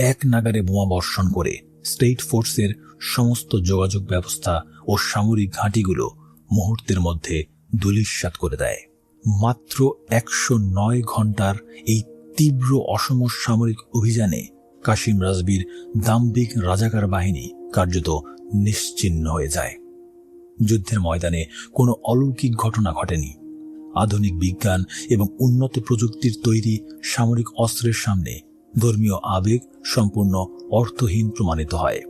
Speaker 1: এক নাগারে বোমা বর্ষণ করে স্টেট ফোর্সের সমস্ত যোগাযোগ ব্যবস্থা ও সামরিক ঘাঁটিগুলো মুহূর্তের মধ্যে ধূলিসাৎ করে দেয়। মাত্র 109 ঘন্টার এই তীব্র অসম সামরিক অভিযানে কাশিম রাজবীর দাম্ভিক রাজাকার বাহিনী কার্যত নিশ্চিহ্ন হয়ে যায়। যুদ্ধের ময়দানে কোনো অলৌকিক ঘটনা ঘটেনি। আধুনিক বিজ্ঞান এবং উন্নত প্রযুক্তির তৈরি সামরিক অস্ত্রের সামনে ধর্মীয় আবেগ সম্পূর্ণ অর্থহীন প্রমাণিত হয়।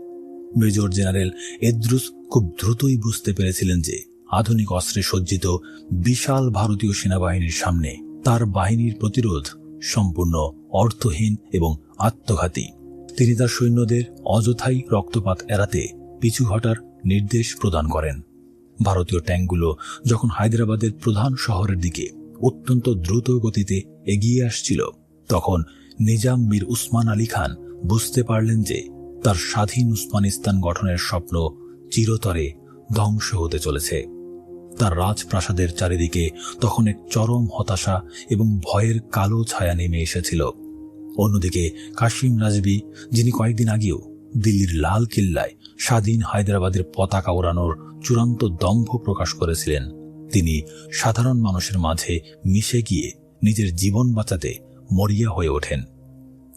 Speaker 1: মেজর জেনারেল এদ্রুস খুব দ্রুতই বুঝতে পেরেছিলেন যে আধুনিক অস্ত্রে সজ্জিত বিশাল ভারতীয় সেনাবাহিনীর সামনে তার বাহিনীর প্রতিরোধ সম্পূর্ণ অর্থহীন এবং আত্মঘাতী। তিনি তার সৈন্যদের অযথাই রক্তপাত এড়াতে পিছু হটার নির্দেশ প্রদান করেন। ভারতীয় ট্যাঙ্কগুলো যখন হায়দ্রাবাদের প্রধান শহরের দিকে অত্যন্ত দ্রুত গতিতে এগিয়ে আসছিল, তখন নিজাম মীর উসমান আলী খান বুঝতে পারলেন যে তার স্বাধীন উসমানিস্তান গঠনের স্বপ্ন চিরতরে ধ্বংস হতে চলেছে। তার রাজপ্রাসাদের চারিদিকে তখন এক চরম হতাশা এবং ভয়ের কালো ছায়া নেমে এসেছিল। অন্যদিকে কাশিম রাজবি, যিনি কয়েকদিন আগেও দিল্লির লাল কিল্লায় স্বাধীন হায়দ্রাবাদের পতাকা ওড়ানোর চূড়ান্ত দম্ভ প্রকাশ করেছিলেন, তিনি সাধারণ মানুষের মাঝে মিশে গিয়ে নিজের জীবন বাঁচাতে মরিয়া হয়ে ওঠেন।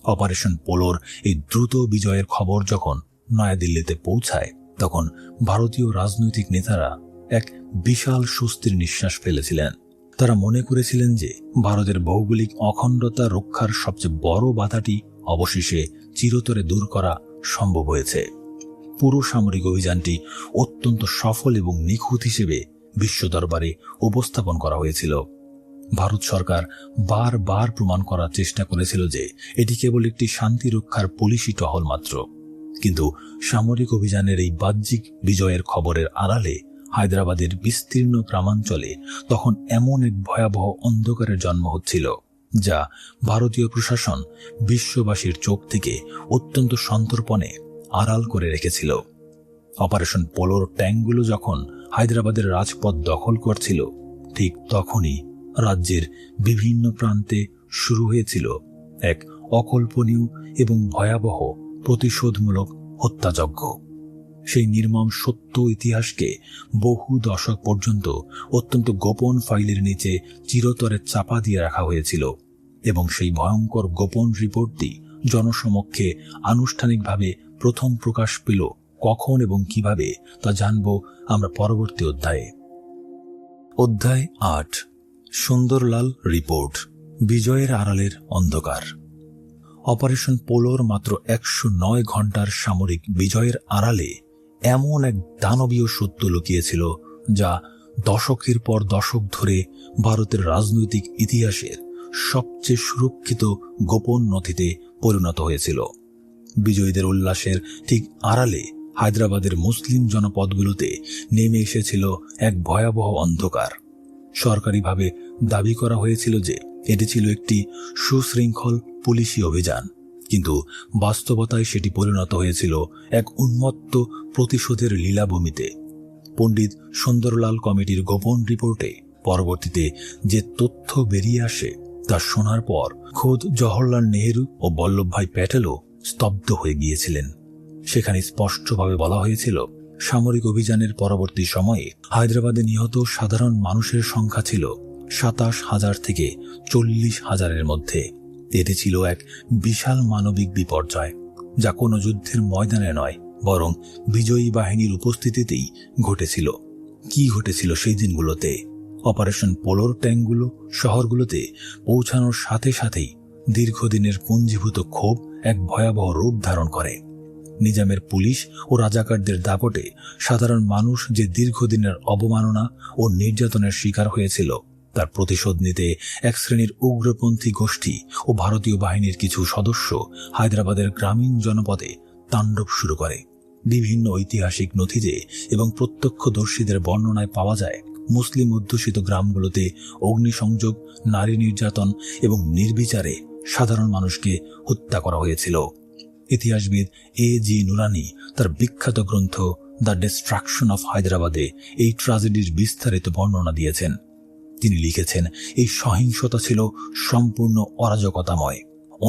Speaker 1: অপারেশন পোলোর এই দ্রুত বিজয়ের খবর যখন নয়াদিল্লিতে পৌঁছায়, তখন ভারতীয় রাজনৈতিক নেতারা এক বিশাল স্বস্তির নিঃশ্বাস ফেলেছিলেন। তারা মনে করেছিলেন যে ভারতের ভৌগোলিক অখণ্ডতা রক্ষার সবচেয়ে বড় বাধাটি অবশেষে চিরতরে দূর করা সম্ভব হয়েছে। পুরো সামরিক অভিযানটি অত্যন্ত সফল এবং নিখুঁত হিসেবে বিশ্ব দরবারে উপস্থাপন করা হয়েছিল। ভারত সরকার বারবার প্রমাণ করার চেষ্টা করেছিল যে এটি কেবল একটি শান্তি রক্ষার পুলিশি টহল মাত্র। কিন্তু সামরিক অভিযানের এই বাহ্যিক বিজয়ের খবরের আড়ালে হায়দ্রাবাদের বিস্তীর্ণ গ্রামাঞ্চলে তখন এমন এক ভয়াবহ অন্ধকারের জন্ম হচ্ছিল, যা ভারতীয় প্রশাসন বিশ্ববাসীর চোখ থেকে অত্যন্ত সন্তর্পণে আড়াল করে রেখেছিল। অপারেশন পোলোর ট্যাঙ্কগুলো যখন হায়দ্রাবাদের রাজপথ দখল করছিল, ঠিক তখনই রাজ্যের বিভিন্ন প্রান্তে শুরু হয়েছিল এক অকল্পনীয় এবং ভয়াবহ প্রতিশোধমূলক হত্যাযজ্ঞ। সেই নির্মম সত্য ইতিহাসকে বহু দশক পর্যন্ত অত্যন্ত গোপন ফাইলের নিচে চিরতরে চাপা দিয়ে রাখা হয়েছিল, এবং সেই ভয়ঙ্কর গোপন রিপোর্টটি জনসমক্ষে আনুষ্ঠানিকভাবে প্রথম প্রকাশ পেল কখন এবং কিভাবে, তা জানব আমরা পরবর্তী অধ্যায়ে। অধ্যায় ৮, সুন্দরলাল রিপোর্ট, বিজয়ের আড়ালের অন্ধকার। অপারেশন পোলোর মাত্র ১০৯ ঘন্টার সামরিক বিজয়ের আড়ালে এমন এক দানবীয় সত্য লুকিয়েছিল, যা দশকের পর দশক ধরে ভারতের রাজনৈতিক ইতিহাসের সবচেয়ে সুরক্ষিত গোপন নথিতে পরিণত হয়েছিল। বিজয়ীদের উল্লাসের ঠিক আড়ালে হায়দ্রাবাদের মুসলিম জনপদগুলোতে নেমে এসেছিল এক ভয়াবহ অন্ধকার। সরকারিভাবে দাবি করা হয়েছিল যে এটি ছিল একটি সুশৃঙ্খল পুলিশি অভিযান, কিন্তু বাস্তবতায় সেটি পরিণত হয়েছিল এক উন্মত্ত প্রতিশোধের লীলাভূমিতে। পণ্ডিত সুন্দরলাল কমিটির গোপন রিপোর্টে পরবর্তীতে যে তথ্য বেরিয়ে আসে তা শোনার পর খোদ জওহরলাল নেহেরু ও বল্লভভাই প্যাটেলও স্তব্ধ হয়ে গিয়েছিলেন। সেখানে স্পষ্টভাবে বলা হয়েছিল, সামরিক অভিযানের পরবর্তী সময়ে হায়দ্রাবাদে নিহত সাধারণ মানুষের সংখ্যা ছিল ২৭,০০০ থেকে ৪০,০০০-এর মধ্যে। এটি ছিল এক বিশাল মানবিক বিপর্যয়, যা কোনো যুদ্ধের ময়দানে নয়, বরং বিজয়ী বাহিনীর উপস্থিতিতেই ঘটেছিল। কি ঘটেছিল সেই দিনগুলোতে? অপারেশন পোলোর ট্যাঙ্কগুলো শহরগুলোতে পৌঁছানোর সাথে সাথেই দীর্ঘদিনের পুঞ্জীভূত ক্ষোভ এক ভয়াবহ রূপ ধারণ করে। নিজামের পুলিশ ও রাজাকারদের দাপটে সাধারণ মানুষ যে দীর্ঘদিনের অবমাননা ও নির্যাতনের শিকার হয়েছিল, তার প্রতিশোধ নিতে এক শ্রেণীর উগ্রপন্থী গোষ্ঠী ও ভারতীয় বাহিনীর কিছু সদস্য হায়দ্রাবাদের গ্রামীণ জনপদে তাণ্ডব শুরু করে। বিভিন্ন ঐতিহাসিক নথিতে এবং প্রত্যক্ষদর্শীদের বর্ণনায় পাওয়া যায়, মুসলিম অধ্যুষিত গ্রামগুলোতে অগ্নিসংযোগ, নারী নির্যাতন এবং নির্বিচারে সাধারণ মানুষকে হত্যা করা হয়েছিল। ইতিহাসবিদ A.G. নুরানি তার বিখ্যাত গ্রন্থ দ্য ডিস্ট্রাকশন অফ হায়দ্রাবাদে এই ট্র্যাজেডির বিস্তারিত বর্ণনা দিয়েছেন। তিনি লিখেছেন, এই সহিংসতা ছিল সম্পূর্ণ অরাজকতাময়।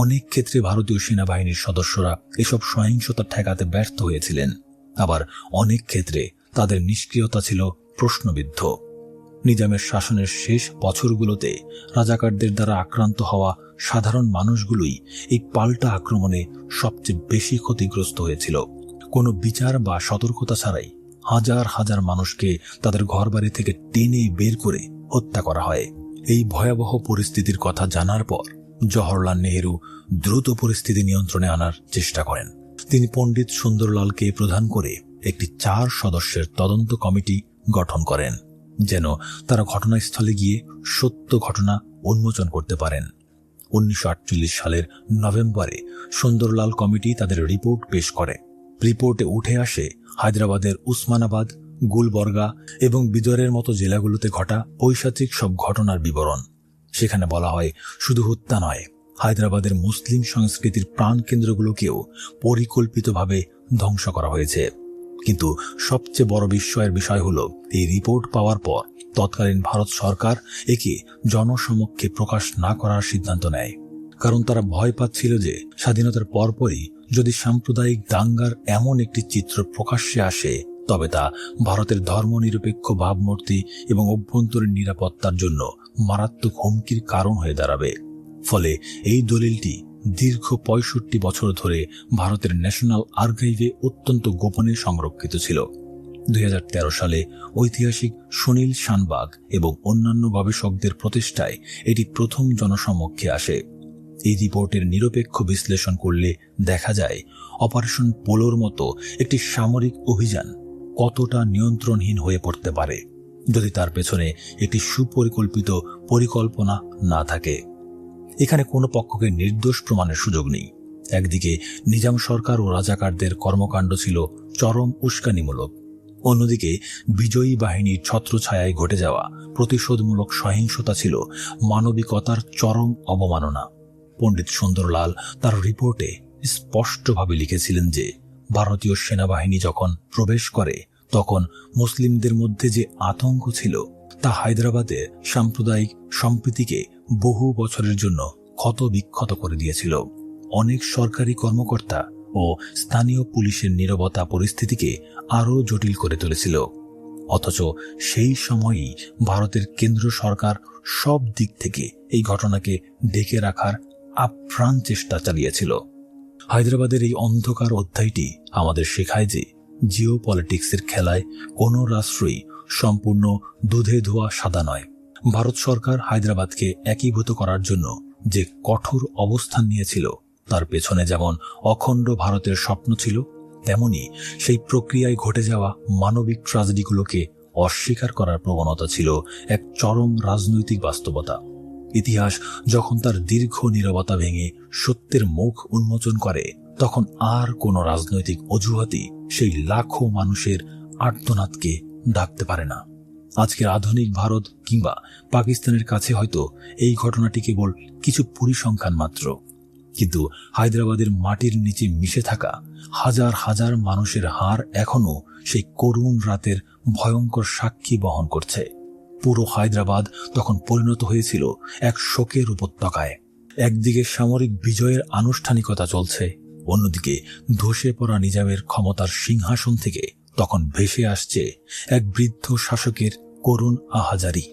Speaker 1: অনেক ক্ষেত্রে ভারতীয় সেনাবাহিনীর সদস্যরা এসব সহিংসতা ঠেকাতে ব্যর্থ হয়েছিলেন, আবার অনেক ক্ষেত্রে তাদের নিষ্ক্রিয়তা ছিল প্রশ্নবিদ্ধ। নিজামের শাসনের শেষ বছরগুলোতে রাজাকারদের দ্বারা আক্রান্ত হওয়া সাধারণ মানুষগুলোই এই পাল্টা আক্রমণে সবচেয়ে বেশি ক্ষতিগ্রস্ত হয়েছিল। কোনো বিচার বা সতর্কতা ছাড়াই হাজার হাজার মানুষকে তাদের ঘরবাড়ি থেকে টেনে বের করে হত্যা করা হয়। এই ভয়াবহ পরিস্থিতির কথা জানার পর জওহরলাল নেহেরু দ্রুত পরিস্থিতি নিয়ন্ত্রণে আনার চেষ্টা করেন। তিনি পণ্ডিত সুন্দরলালকে প্রধান করে একটি 4 সদস্যের তদন্ত কমিটি গঠন করেন, যেন তারা ঘটনাস্থলে গিয়ে সত্য ঘটনা উন্মোচন করতে পারেন। 1948 সালের নভেম্বরে সুন্দরলাল কমিটি তাদের রিপোর্ট পেশ করে। রিপোর্টে উঠে আসে হায়দ্রাবাদের উসমানাবাদ, গুলবর্গা এবং বিদরের মতো জেলাগুলোতে ঘটা পৈশাচিক সব ঘটনার বিবরণ। সেখানে বলা হয়, শুধু হত্যা নয়, হায়দ্রাবাদের মুসলিম সংস্কৃতির প্রাণকেন্দ্রগুলোকেও পরিকল্পিতভাবে ধ্বংস করা হয়েছে। কিন্তু সবচেয়ে বড় বিস্ময়ের বিষয় হল, এই রিপোর্ট পাওয়ার পর তৎকালীন ভারত সরকার একে জনসমক্ষে প্রকাশ না করার সিদ্ধান্ত নেয়। কারণ তারা ভয় পাচ্ছিল যে স্বাধীনতার পরপরই যদি সাম্প্রদায়িক দাঙ্গার এমন একটি চিত্র প্রকাশ্যে আসে, তবে তা ভারতের ধর্মনিরপেক্ষ ভাবমূর্তি এবং অভ্যন্তরীণ নিরাপত্তার জন্য মারাত্মক হুমকির কারণ হয়ে দাঁড়াবে। ফলে এই দলিলটি দীর্ঘ ৬৫ বছর ধরে ভারতের ন্যাশনাল আর্কাইভে অত্যন্ত গোপনে সংরক্ষিত ছিল। 2013 সালে ঐতিহাসিক সুনীল শানবাগ এবং অন্যান্য গবেষকদের প্রচেষ্টায় এটি প্রথম জনসমক্ষে আসে। এই রিপোর্টের নিরপেক্ষ বিশ্লেষণ করলে দেখা যায়, অপারেশন পোলোর মতো একটি সামরিক অভিযান কতটা নিয়ন্ত্রণহীন হয়ে পড়তে পারে যদি তার পেছনে একটি সুপরিকল্পিত পরিকল্পনা না থাকে। এখানে কোনো পক্ষকে নির্দোষ প্রমাণের সুযোগ নেই। একদিকে নিজাম সরকার ও রাজাকারদের কর্মকাণ্ড ছিল চরম উস্কানিমূলক, অন্যদিকে বিজয়ী বাহিনীর ছত্রছায়ায় ঘটে যাওয়া প্রতিশোধমূলক সহিংসতা ছিল মানবিকতার চরম অবমাননা। পণ্ডিত সুন্দরলাল তার রিপোর্টে স্পষ্টভাবে লিখেছিলেন যে ভারতীয় সেনাবাহিনী যখন প্রবেশ করে তখন মুসলিমদের মধ্যে যে আতঙ্ক ছিল তা হায়দ্রাবাদের সাম্প্রদায়িক সম্প্রীতিকে বহু বছরের জন্য ক্ষতবিক্ষত করে দিয়েছিল। অনেক সরকারি কর্মকর্তা ও স্থানীয় পুলিশের নীরবতা পরিস্থিতিকে আরও জটিল করে তুলেছিল। অথচ সেই সময়ই ভারতের কেন্দ্র সরকার সব দিক থেকে এই ঘটনাকে ডেকে রাখার আপ্রাণ চেষ্টা চালিয়েছিল। হায়দ্রাবাদের এই অন্ধকার অধ্যায়টি আমাদের শেখায় যে জিও পলিটিক্সের খেলায় কোনো রাষ্ট্রই সম্পূর্ণ দুধে ধোয়া সাদা নয়। ভারত সরকার হায়দ্রাবাদকে একীভূত করার জন্য যে কঠোর অবস্থান নিয়েছিল, তার পেছনে যেমন অখণ্ড ভারতের স্বপ্ন ছিল, তেমনি সেই প্রক্রিয়ায় ঘটে যাওয়া মানবিক ট্র্যাজেডিগুলোকে অস্বীকার করার প্রবণতা ছিল এক চরম রাজনৈতিক বাস্তবতা। ইতিহাস যখন তার দীর্ঘ নীরবতা ভেঙে সত্যের মুখ উন্মোচন করে, তখন আর কোনো রাজনৈতিক অজুহাতই সেই লাখো মানুষের আর্তনাদকে ঢাকতে পারে না। আজকের আধুনিক ভারত কিংবা পাকিস্তানের কাছে হয়তো এই ঘটনাটি কেবল কিছু পরিসংখ্যান মাত্র, কিন্তু হায়দ্রাবাদের মাটির নিচে মিশে থাকা হাজার হাজার মানুষের হাড় এখনো সেই করুণ রাতের ভয়ঙ্কর সাক্ষী বহন করছে। পুরো হায়দ্রাবাদ তখন পরিণত হয়েছিল এক শোকের উপত্যকায়। একদিকে সামরিক বিজয়ের আনুষ্ঠানিকতা চলছে, অন্যদিকে ধসে পড়া নিজামের ক্ষমতার সিংহাসন থেকে তখন ভেসে আসছে এক বৃদ্ধ শাসকের করুণ আহাজারি।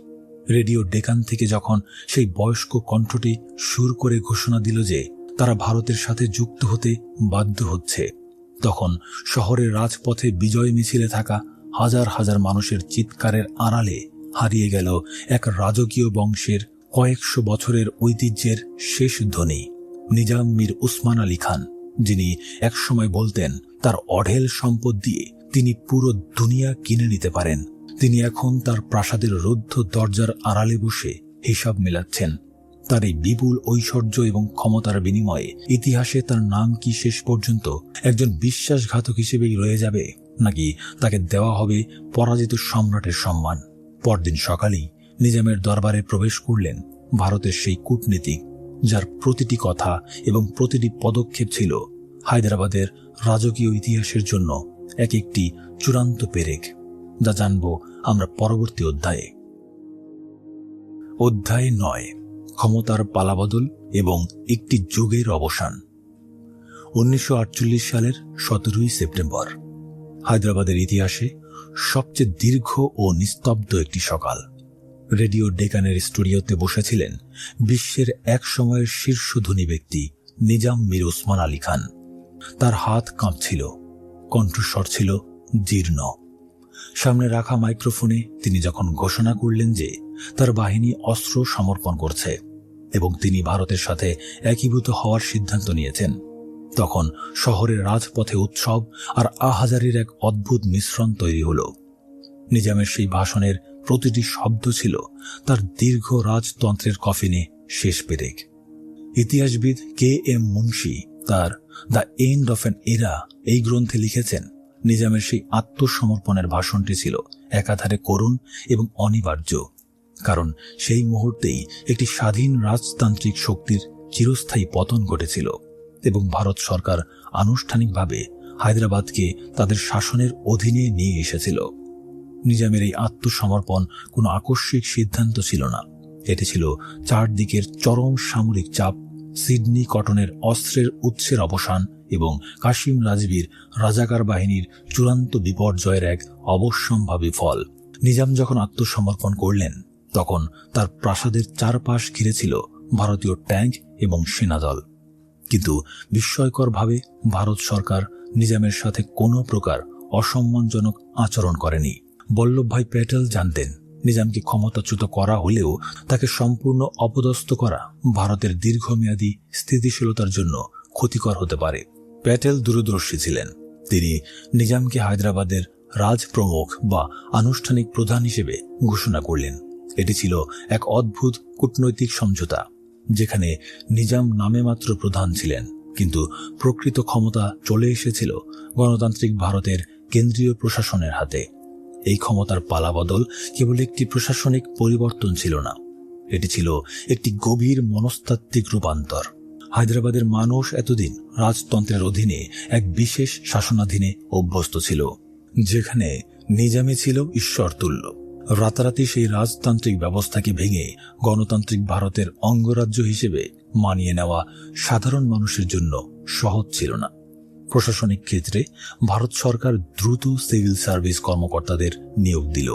Speaker 1: রেডিও ডেকান থেকে যখন সেই বয়স্ক কণ্ঠটি সুর করে ঘোষণা দিল যে তারা ভারতের সাথে যুক্ত হতে বাধ্য হচ্ছে, তখন শহরের রাজপথে বিজয় মিছিলে থাকা হাজার হাজার মানুষের চিৎকারের আড়ালে হারিয়ে গেল এক রাজকীয় বংশের কয়েকশো বছরের ঐতিহ্যের শেষ ধ্বনি, নিজাম মীর উসমান আলী খান, যিনি একসময় বলতেন তার অঢেল সম্পদ দিয়ে তিনি পুরো দুনিয়া কিনে নিতে পারেন। তিনি এখন তার প্রাসাদের রুদ্ধ দরজার আড়ালে বসে হিসাব মেলাচ্ছেন। তার এই বিপুল ঐশ্বর্য এবং ক্ষমতার বিনিময়ে ইতিহাসে তার নাম কি শেষ পর্যন্ত একজন বিশ্বাসঘাতক হিসেবেই রয়ে যাবে, নাকি তাকে দেওয়া হবে পরাজিত সম্রাটের সম্মান? পরদিন সকালেই নিজামের দরবারে প্রবেশ করলেন ভারতের সেই কূটনীতিক, যার প্রতিটি কথা এবং প্রতিটি পদক্ষেপ ছিল হায়দ্রাবাদের রাজকীয় ইতিহাসের জন্য এক একটি চূড়ান্ত পেরেক, যা জানব আমরা পরবর্তী অধ্যায়ে। অধ্যায় 9, ক্ষমতার পালাবদল এবং একটি যুগের অবসান। 1948 সালের 17 সেপ্টেম্বর হায়দ্রাবাদের ইতিহাসে সবচেয়ে দীর্ঘ ও নিস্তব্ধ একটি সকাল। রেডিও ডেকানের স্টুডিওতে বসেছিলেন বিশ্বের এক সময়ের শীর্ষ ধনী ব্যক্তি নিজাম মীর উসমান আলী খান। তার হাত কাঁপছিল, কণ্ঠস্বর ছিল জীর্ণ। সামনে রাখা মাইক্রোফোনে তিনি যখন ঘোষণা করলেন যে তার বাহিনী অস্ত্র সমর্পণ করছে এবং তিনি ভারতের সাথে একীভূত হওয়ার সিদ্ধান্ত নিয়েছেন, তখন শহরের রাজপথে উৎসব আর আহাজারির এক অদ্ভুত মিশ্রণ তৈরি হল। নিজামের সেই ভাষণের প্রতিটি শব্দ ছিল তার দীর্ঘ রাজতন্ত্রের কফিনে শেষ পেরেক। ইতিহাসবিদ K.M. মুন্সি তার দ্য এন্ড অফ অ্যান এরা এই গ্রন্থে লিখেছেন, নিজামের সেই আত্মসমর্পণের ভাষণটি ছিল একাধারে করুণ এবং অনিবার্য, কারণ সেই মুহূর্তেই একটি স্বাধীন রাজতান্ত্রিক শক্তির চিরস্থায়ী পতন ঘটেছিল এবং ভারত সরকার আনুষ্ঠানিকভাবে হায়দ্রাবাদকে তাদের শাসনের অধীনে নিয়ে এসেছিল। নিজামের এই আত্মসমর্পণ কোনো আকস্মিক সিদ্ধান্ত ছিল না, এটি ছিল চারদিকের চরম সামরিক চাপ, সিডনি কটনের অস্ত্রের উৎসের অবসান এবং কাশিম রাজবীর রাজাকার বাহিনীর চূড়ান্ত বিপর্যয়ের এক অবশ্যম্ভাবী ফল। নিজাম যখন আত্মসমর্পণ করলেন তখন তার প্রাসাদের চারপাশ ঘিরে ছিল ভারতীয় ট্যাঙ্ক এবং সেনাদল, কিন্তু বিস্ময়করভাবে ভারত সরকার নিজামের সাথে কোনো প্রকার অসম্মানজনক আচরণ করেনি। বল্লভভাই প্যাটেল জানতেন, নিজামকে ক্ষমতাচ্যুত করা হলেও তাকে সম্পূর্ণ অপদস্থ করা ভারতের দীর্ঘমেয়াদী স্থিতিশীলতার জন্য ক্ষতিকর হতে পারে। প্যাটেল দূরদর্শী ছিলেন। তিনি নিজামকে হায়দ্রাবাদের রাজপ্রমুখ বা আনুষ্ঠানিক প্রধান হিসেবে ঘোষণা করলেন। এটি ছিল এক অদ্ভুত কূটনৈতিক সমঝোতা, যেখানে নিজাম নামে মাত্র প্রধান ছিলেন, কিন্তু প্রকৃত ক্ষমতা চলে এসেছিল গণতান্ত্রিক ভারতের কেন্দ্রীয় প্রশাসনের হাতে। এই ক্ষমতার পালাবদল কেবল একটি প্রশাসনিক পরিবর্তন ছিল না, এটি ছিল একটি গভীর মনস্তাত্ত্বিক রূপান্তর। হায়দ্রাবাদের মানুষ এতদিন রাজতন্ত্রের অধীনে এক বিশেষ শাসনাধীনে অভ্যস্ত ছিল, যেখানে নিজামী ছিল ঈশ্বরতুল্য। রাতারাতি সেই রাজতান্ত্রিক ব্যবস্থাকে ভেঙে গণতান্ত্রিক ভারতের অঙ্গরাজ্য হিসেবে মানিয়ে নেওয়া সাধারণ মানুষের জন্য সহজ ছিল না। প্রশাসনিক ক্ষেত্রে ভারত সরকার দ্রুত সিভিল সার্ভিস কর্মকর্তাদের নিয়োগ দিল,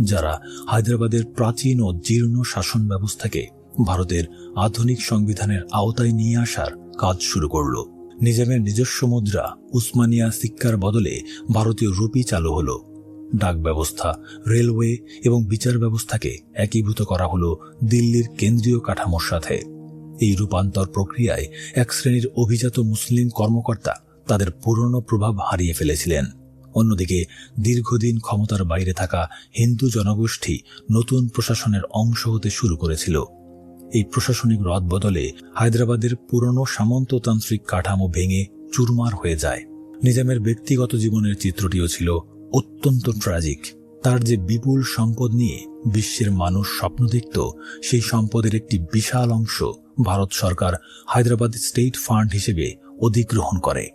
Speaker 1: যারা হায়দ্রাবাদের প্রাচীন ও জীর্ণ শাসন ব্যবস্থাকে ভারতের আধুনিক সংবিধানের আওতায় নিয়ে আসার কাজ শুরু করল। নিজামের নিজস্ব মুদ্রা উসমানিয়া সিক্কার বদলে ভারতীয় রুপি চালু হল। ডাক ব্যবস্থা, রেলওয়ে এবং বিচার ব্যবস্থাকে একীভূত করা হল দিল্লির কেন্দ্রীয় কাঠামোর সাথে। এই রূপান্তর প্রক্রিয়ায় এক শ্রেণীর অভিজাত মুসলিম কর্মকর্তা তাদের পুরনো প্রভাব হারিয়ে ফেলেছিলেন। অন্যদিকে দীর্ঘদিন ক্ষমতার বাইরে থাকা হিন্দু জনগোষ্ঠী নতুন প্রশাসনের অংশ হতে শুরু করেছিল। এই প্রশাসনিক রদবদলে হায়দ্রাবাদের পুরনো সামন্ততান্ত্রিক কাঠামো ভেঙে চুরমার হয়ে যায়। নিজামের ব্যক্তিগত জীবনের চিত্রটিও ছিল অত্যন্ত ট্র্যাজিক। তার যে বিপুল সম্পদ নিয়ে বিশ্বের মানুষ স্বপ্ন দেখত, সেই সম্পদের একটি বিশাল অংশ ভারত সরকার হায়দ্রাবাদ স্টেট ফান্ড হিসেবে অধিগ্রহণ করে।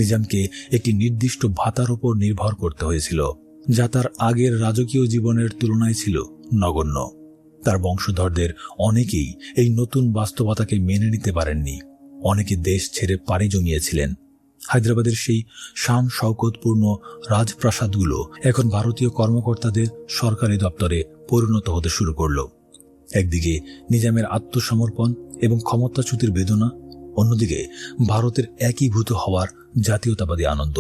Speaker 1: নিজামকে একটি নির্দিষ্ট ভাতার উপর নির্ভর করতে হয়েছিল, যা তার আগের রাজকীয় জীবনের তুলনায় ছিল নগণ্য। তার বংশধরদের অনেকেই এই নতুন বাস্তবতাকে মেনে নিতে পারেননি। অনেকে দেশ ছেড়ে পাড়ি জমিয়েছিলেন। হায়দ্রাবাদের সেই শান শওকতপূর্ণ রাজপ্রাসাদগুলো এখন ভারতীয় কর্মকর্তাদের সরকারি দপ্তরে পরিণত হতে শুরু করল। একদিকে নিজামের আত্মসমর্পণ এবং ক্ষমতাচ্যুতির বেদনা, অন্যদিকে ভারতের একীভূত হওয়ার জাতীয়তাবাদী আনন্দ।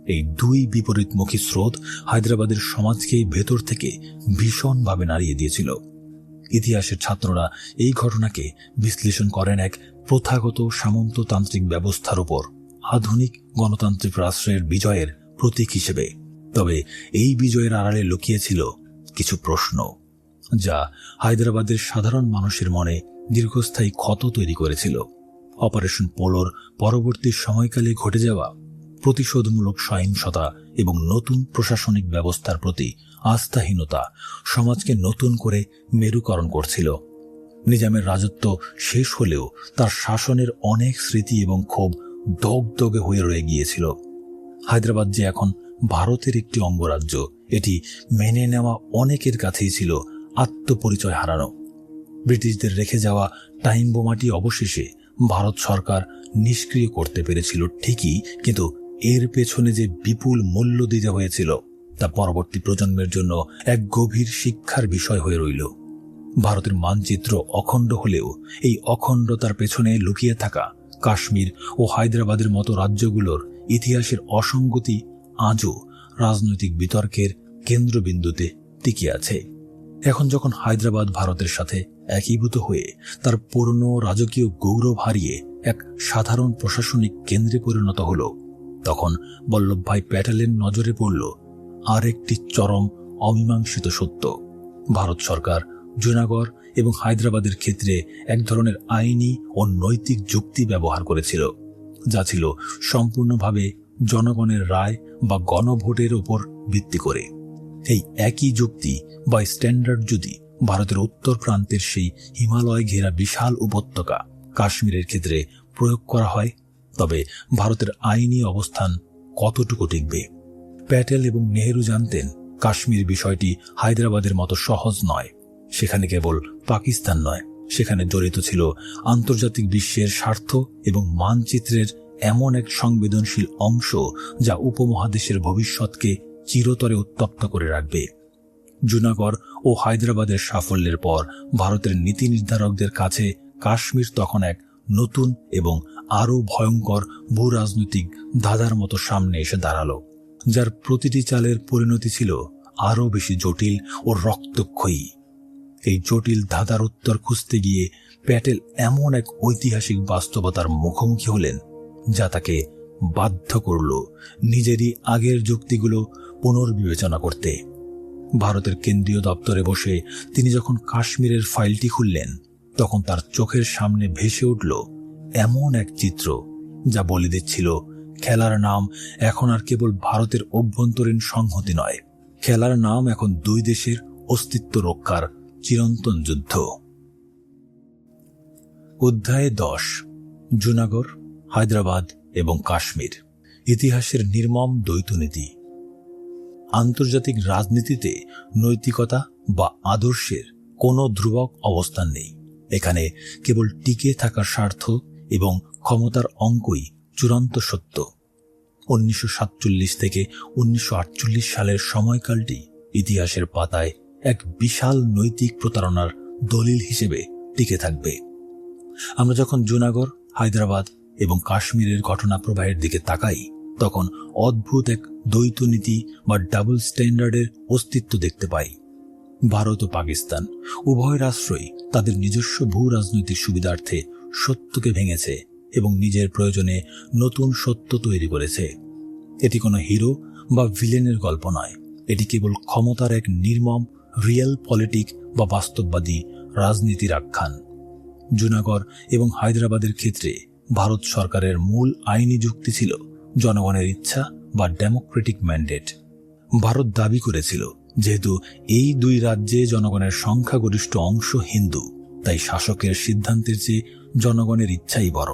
Speaker 1: এই দুই বিপরীতমুখী স্রোত হায়দ্রাবাদের সমাজকে ভেতর থেকে ভীষণভাবে নাড়িয়ে দিয়েছিল। ইতিহাসের ছাত্ররা এই ঘটনাকে বিশ্লেষণ করেন এক প্রথাগত সামন্ততান্ত্রিক ব্যবস্থার উপর আধুনিক গণতান্ত্রিক রাষ্ট্রের বিজয়ের প্রতীক হিসেবে। তবে এই বিজয়ের আড়ালে লুকিয়েছিল কিছু প্রশ্ন, যা হায়দ্রাবাদের সাধারণ মানুষের মনে দীর্ঘস্থায়ী ক্ষত তৈরি করেছিল। অপারেশন পোলোর পরবর্তী সময়কালে ঘটে যাওয়া প্রতিশোধমূলক সহিংসতা এবং নতুন প্রশাসনিক ব্যবস্থার প্রতি আস্থাহীনতা সমাজকে নতুন করে মেরুকরণ করছিল। নিজামের রাজত্ব শেষ হলেও তার শাসনের অনেক স্মৃতি এবং ক্ষোভ দগদগে হয়ে রয়ে গিয়েছিল। হায়দ্রাবাদ যে এখন ভারতের একটি অঙ্গরাজ্য, এটি মেনে নেওয়া অনেকের কাছেই ছিল আত্মপরিচয় হারানো। ব্রিটিশদের রেখে যাওয়া টাইম বোমাটি অবশেষে ভারত সরকার নিষ্ক্রিয় করতে পেরেছিল ঠিকই, কিন্তু এর পেছনে যে বিপুল মূল্য দিতে হয়েছিল তা পরবর্তী প্রজন্মের জন্য এক গভীর শিক্ষার বিষয় হয়ে রইল। ভারতের মানচিত্র অখণ্ড হলেও এই অখণ্ডতার পেছনে লুকিয়ে থাকা কাশ্মীর ও হায়দ্রাবাদের মতো রাজ্যগুলোর ইতিহাসের অসঙ্গতি আজও রাজনৈতিক বিতর্কের কেন্দ্রবিন্দুতে টিকে আছে। এখন যখন হায়দ্রাবাদ ভারতের সাথে একীভূত হয়ে তার পুরনো রাজকীয় গৌরব হারিয়ে এক সাধারণ প্রশাসনিক কেন্দ্রে পরিণত হল, তখন বল্লভভাই প্যাটেলের নজরে পড়ল আর একটি চরম অমীমাংসিত সত্য। ভারত সরকার জুনাগড় এবং হায়দ্রাবাদের ক্ষেত্রে এক ধরনের আইনি ও নৈতিক যুক্তি ব্যবহার করেছিল, যা ছিল সম্পূর্ণভাবে জনগণের রায় বা গণভোটের উপর ভিত্তি করে। এই একই যুক্তি বা স্ট্যান্ডার্ড যদি ভারতের উত্তর প্রান্তের সেই হিমালয় ঘেরা বিশাল উপত্যকা কাশ্মীরের ক্ষেত্রে প্রয়োগ করা হয়, তবে ভারতের আইনি অবস্থান কতটুকু টিকবে? প্যাটেল এবং নেহেরু জানতেন কাশ্মীর বিষয়টি হায়দ্রাবাদের মতো সহজ নয়। সেখানে কেবল পাকিস্তান নয়, সেখানে জড়িত ছিল আন্তর্জাতিক বিশ্বের স্বার্থ এবং মানচিত্রের এমন এক সংবেদনশীল অংশ যা উপমহাদেশের ভবিষ্যৎকে চিরতরে উত্তপ্ত করে রাখবে। জুনাগড় ও হায়দ্রাবাদের সাফল্যের পর ভারতের নীতি নির্ধারকদের কাছে কাশ্মীর তখন এক নতুন এবং আরও ভয়ঙ্কর ভূ রাজনৈতিক ধাঁধার মতো সামনে এসে দাঁড়ালো, যার প্রতিটি চালের পরিণতি ছিল আরও বেশি জটিল ও রক্তক্ষয়ী। এই জটিল ধাঁধার উত্তর খুঁজতে গিয়ে প্যাটেল এমন এক ঐতিহাসিক বাস্তবতার মুখোমুখি হলেন যা তাকে বাধ্য করল নিজেরই আগের যুক্তিগুলো পুনর্বিবেচনা করতে। ভারতের কেন্দ্রীয় দপ্তরে বসে তিনি যখন কাশ্মীরের ফাইলটি খুললেন, তখন তার চোখের সামনে ভেসে উঠল এমন এক চিত্র যা বলে দিচ্ছিল খেলার নাম এখন আর কেবল ভারতের অভ্যন্তরীণ সংহতি নয়, খেলার নাম এখন দুই দেশের অস্তিত্ব রক্ষার চিরন্তন যুদ্ধ। অধ্যায় 10, জুনাগড়, হায়দ্রাবাদ এবং কাশ্মীর, ইতিহাসের নির্মম দ্বৈতনীতি। আন্তর্জাতিক রাজনীতিতে নৈতিকতা বা আদর্শের কোনো ধ্রুবক অবস্থান নেই। এখানে কেবল টিকে থাকার স্বার্থ এবং ক্ষমতার অঙ্কই চূড়ান্ত সত্য। 1947 থেকে 1948 সালের সময়কালটি ইতিহাসের পাতায় এক বিশাল নৈতিক প্রতারণার দলিল হিসেবে টিকে থাকবে। আমরা যখন জুনাগড়, হায়দ্রাবাদ এবং কাশ্মীরের ঘটনা প্রবাহের দিকে তাকাই, তখন অদ্ভুত এক দ্বৈত নীতি বা ডাবল স্ট্যান্ডার্ডের অস্তিত্ব দেখতে পাই। ভারত ও পাকিস্তান উভয় রাষ্ট্রই তাদের নিজস্ব ভূ রাজনৈতিক সুবিধার্থে সত্যকে ভেঙেছে এবং নিজের প্রয়োজনে নতুন সত্য তৈরি করেছে। এটি কোনো হিরো বা ভিলেনের গল্প নয়, এটি কেবল ক্ষমতার এক নির্মম রিয়েল পলিটিক বা বাস্তববাদী রাজনীতির আখ্যান। জুনাগড় এবং হায়দ্রাবাদের ক্ষেত্রে ভারত সরকারের মূল আইনি যুক্তি ছিল জনগণের ইচ্ছা বা ডেমোক্রেটিক ম্যান্ডেট। ভারত দাবি করেছিল যেহেতু এই দুই রাজ্যে জনগণের সংখ্যাগরিষ্ঠ অংশ হিন্দু, তাই শাসকের সিদ্ধান্তের চেয়ে জনগণের ইচ্ছাই বড়।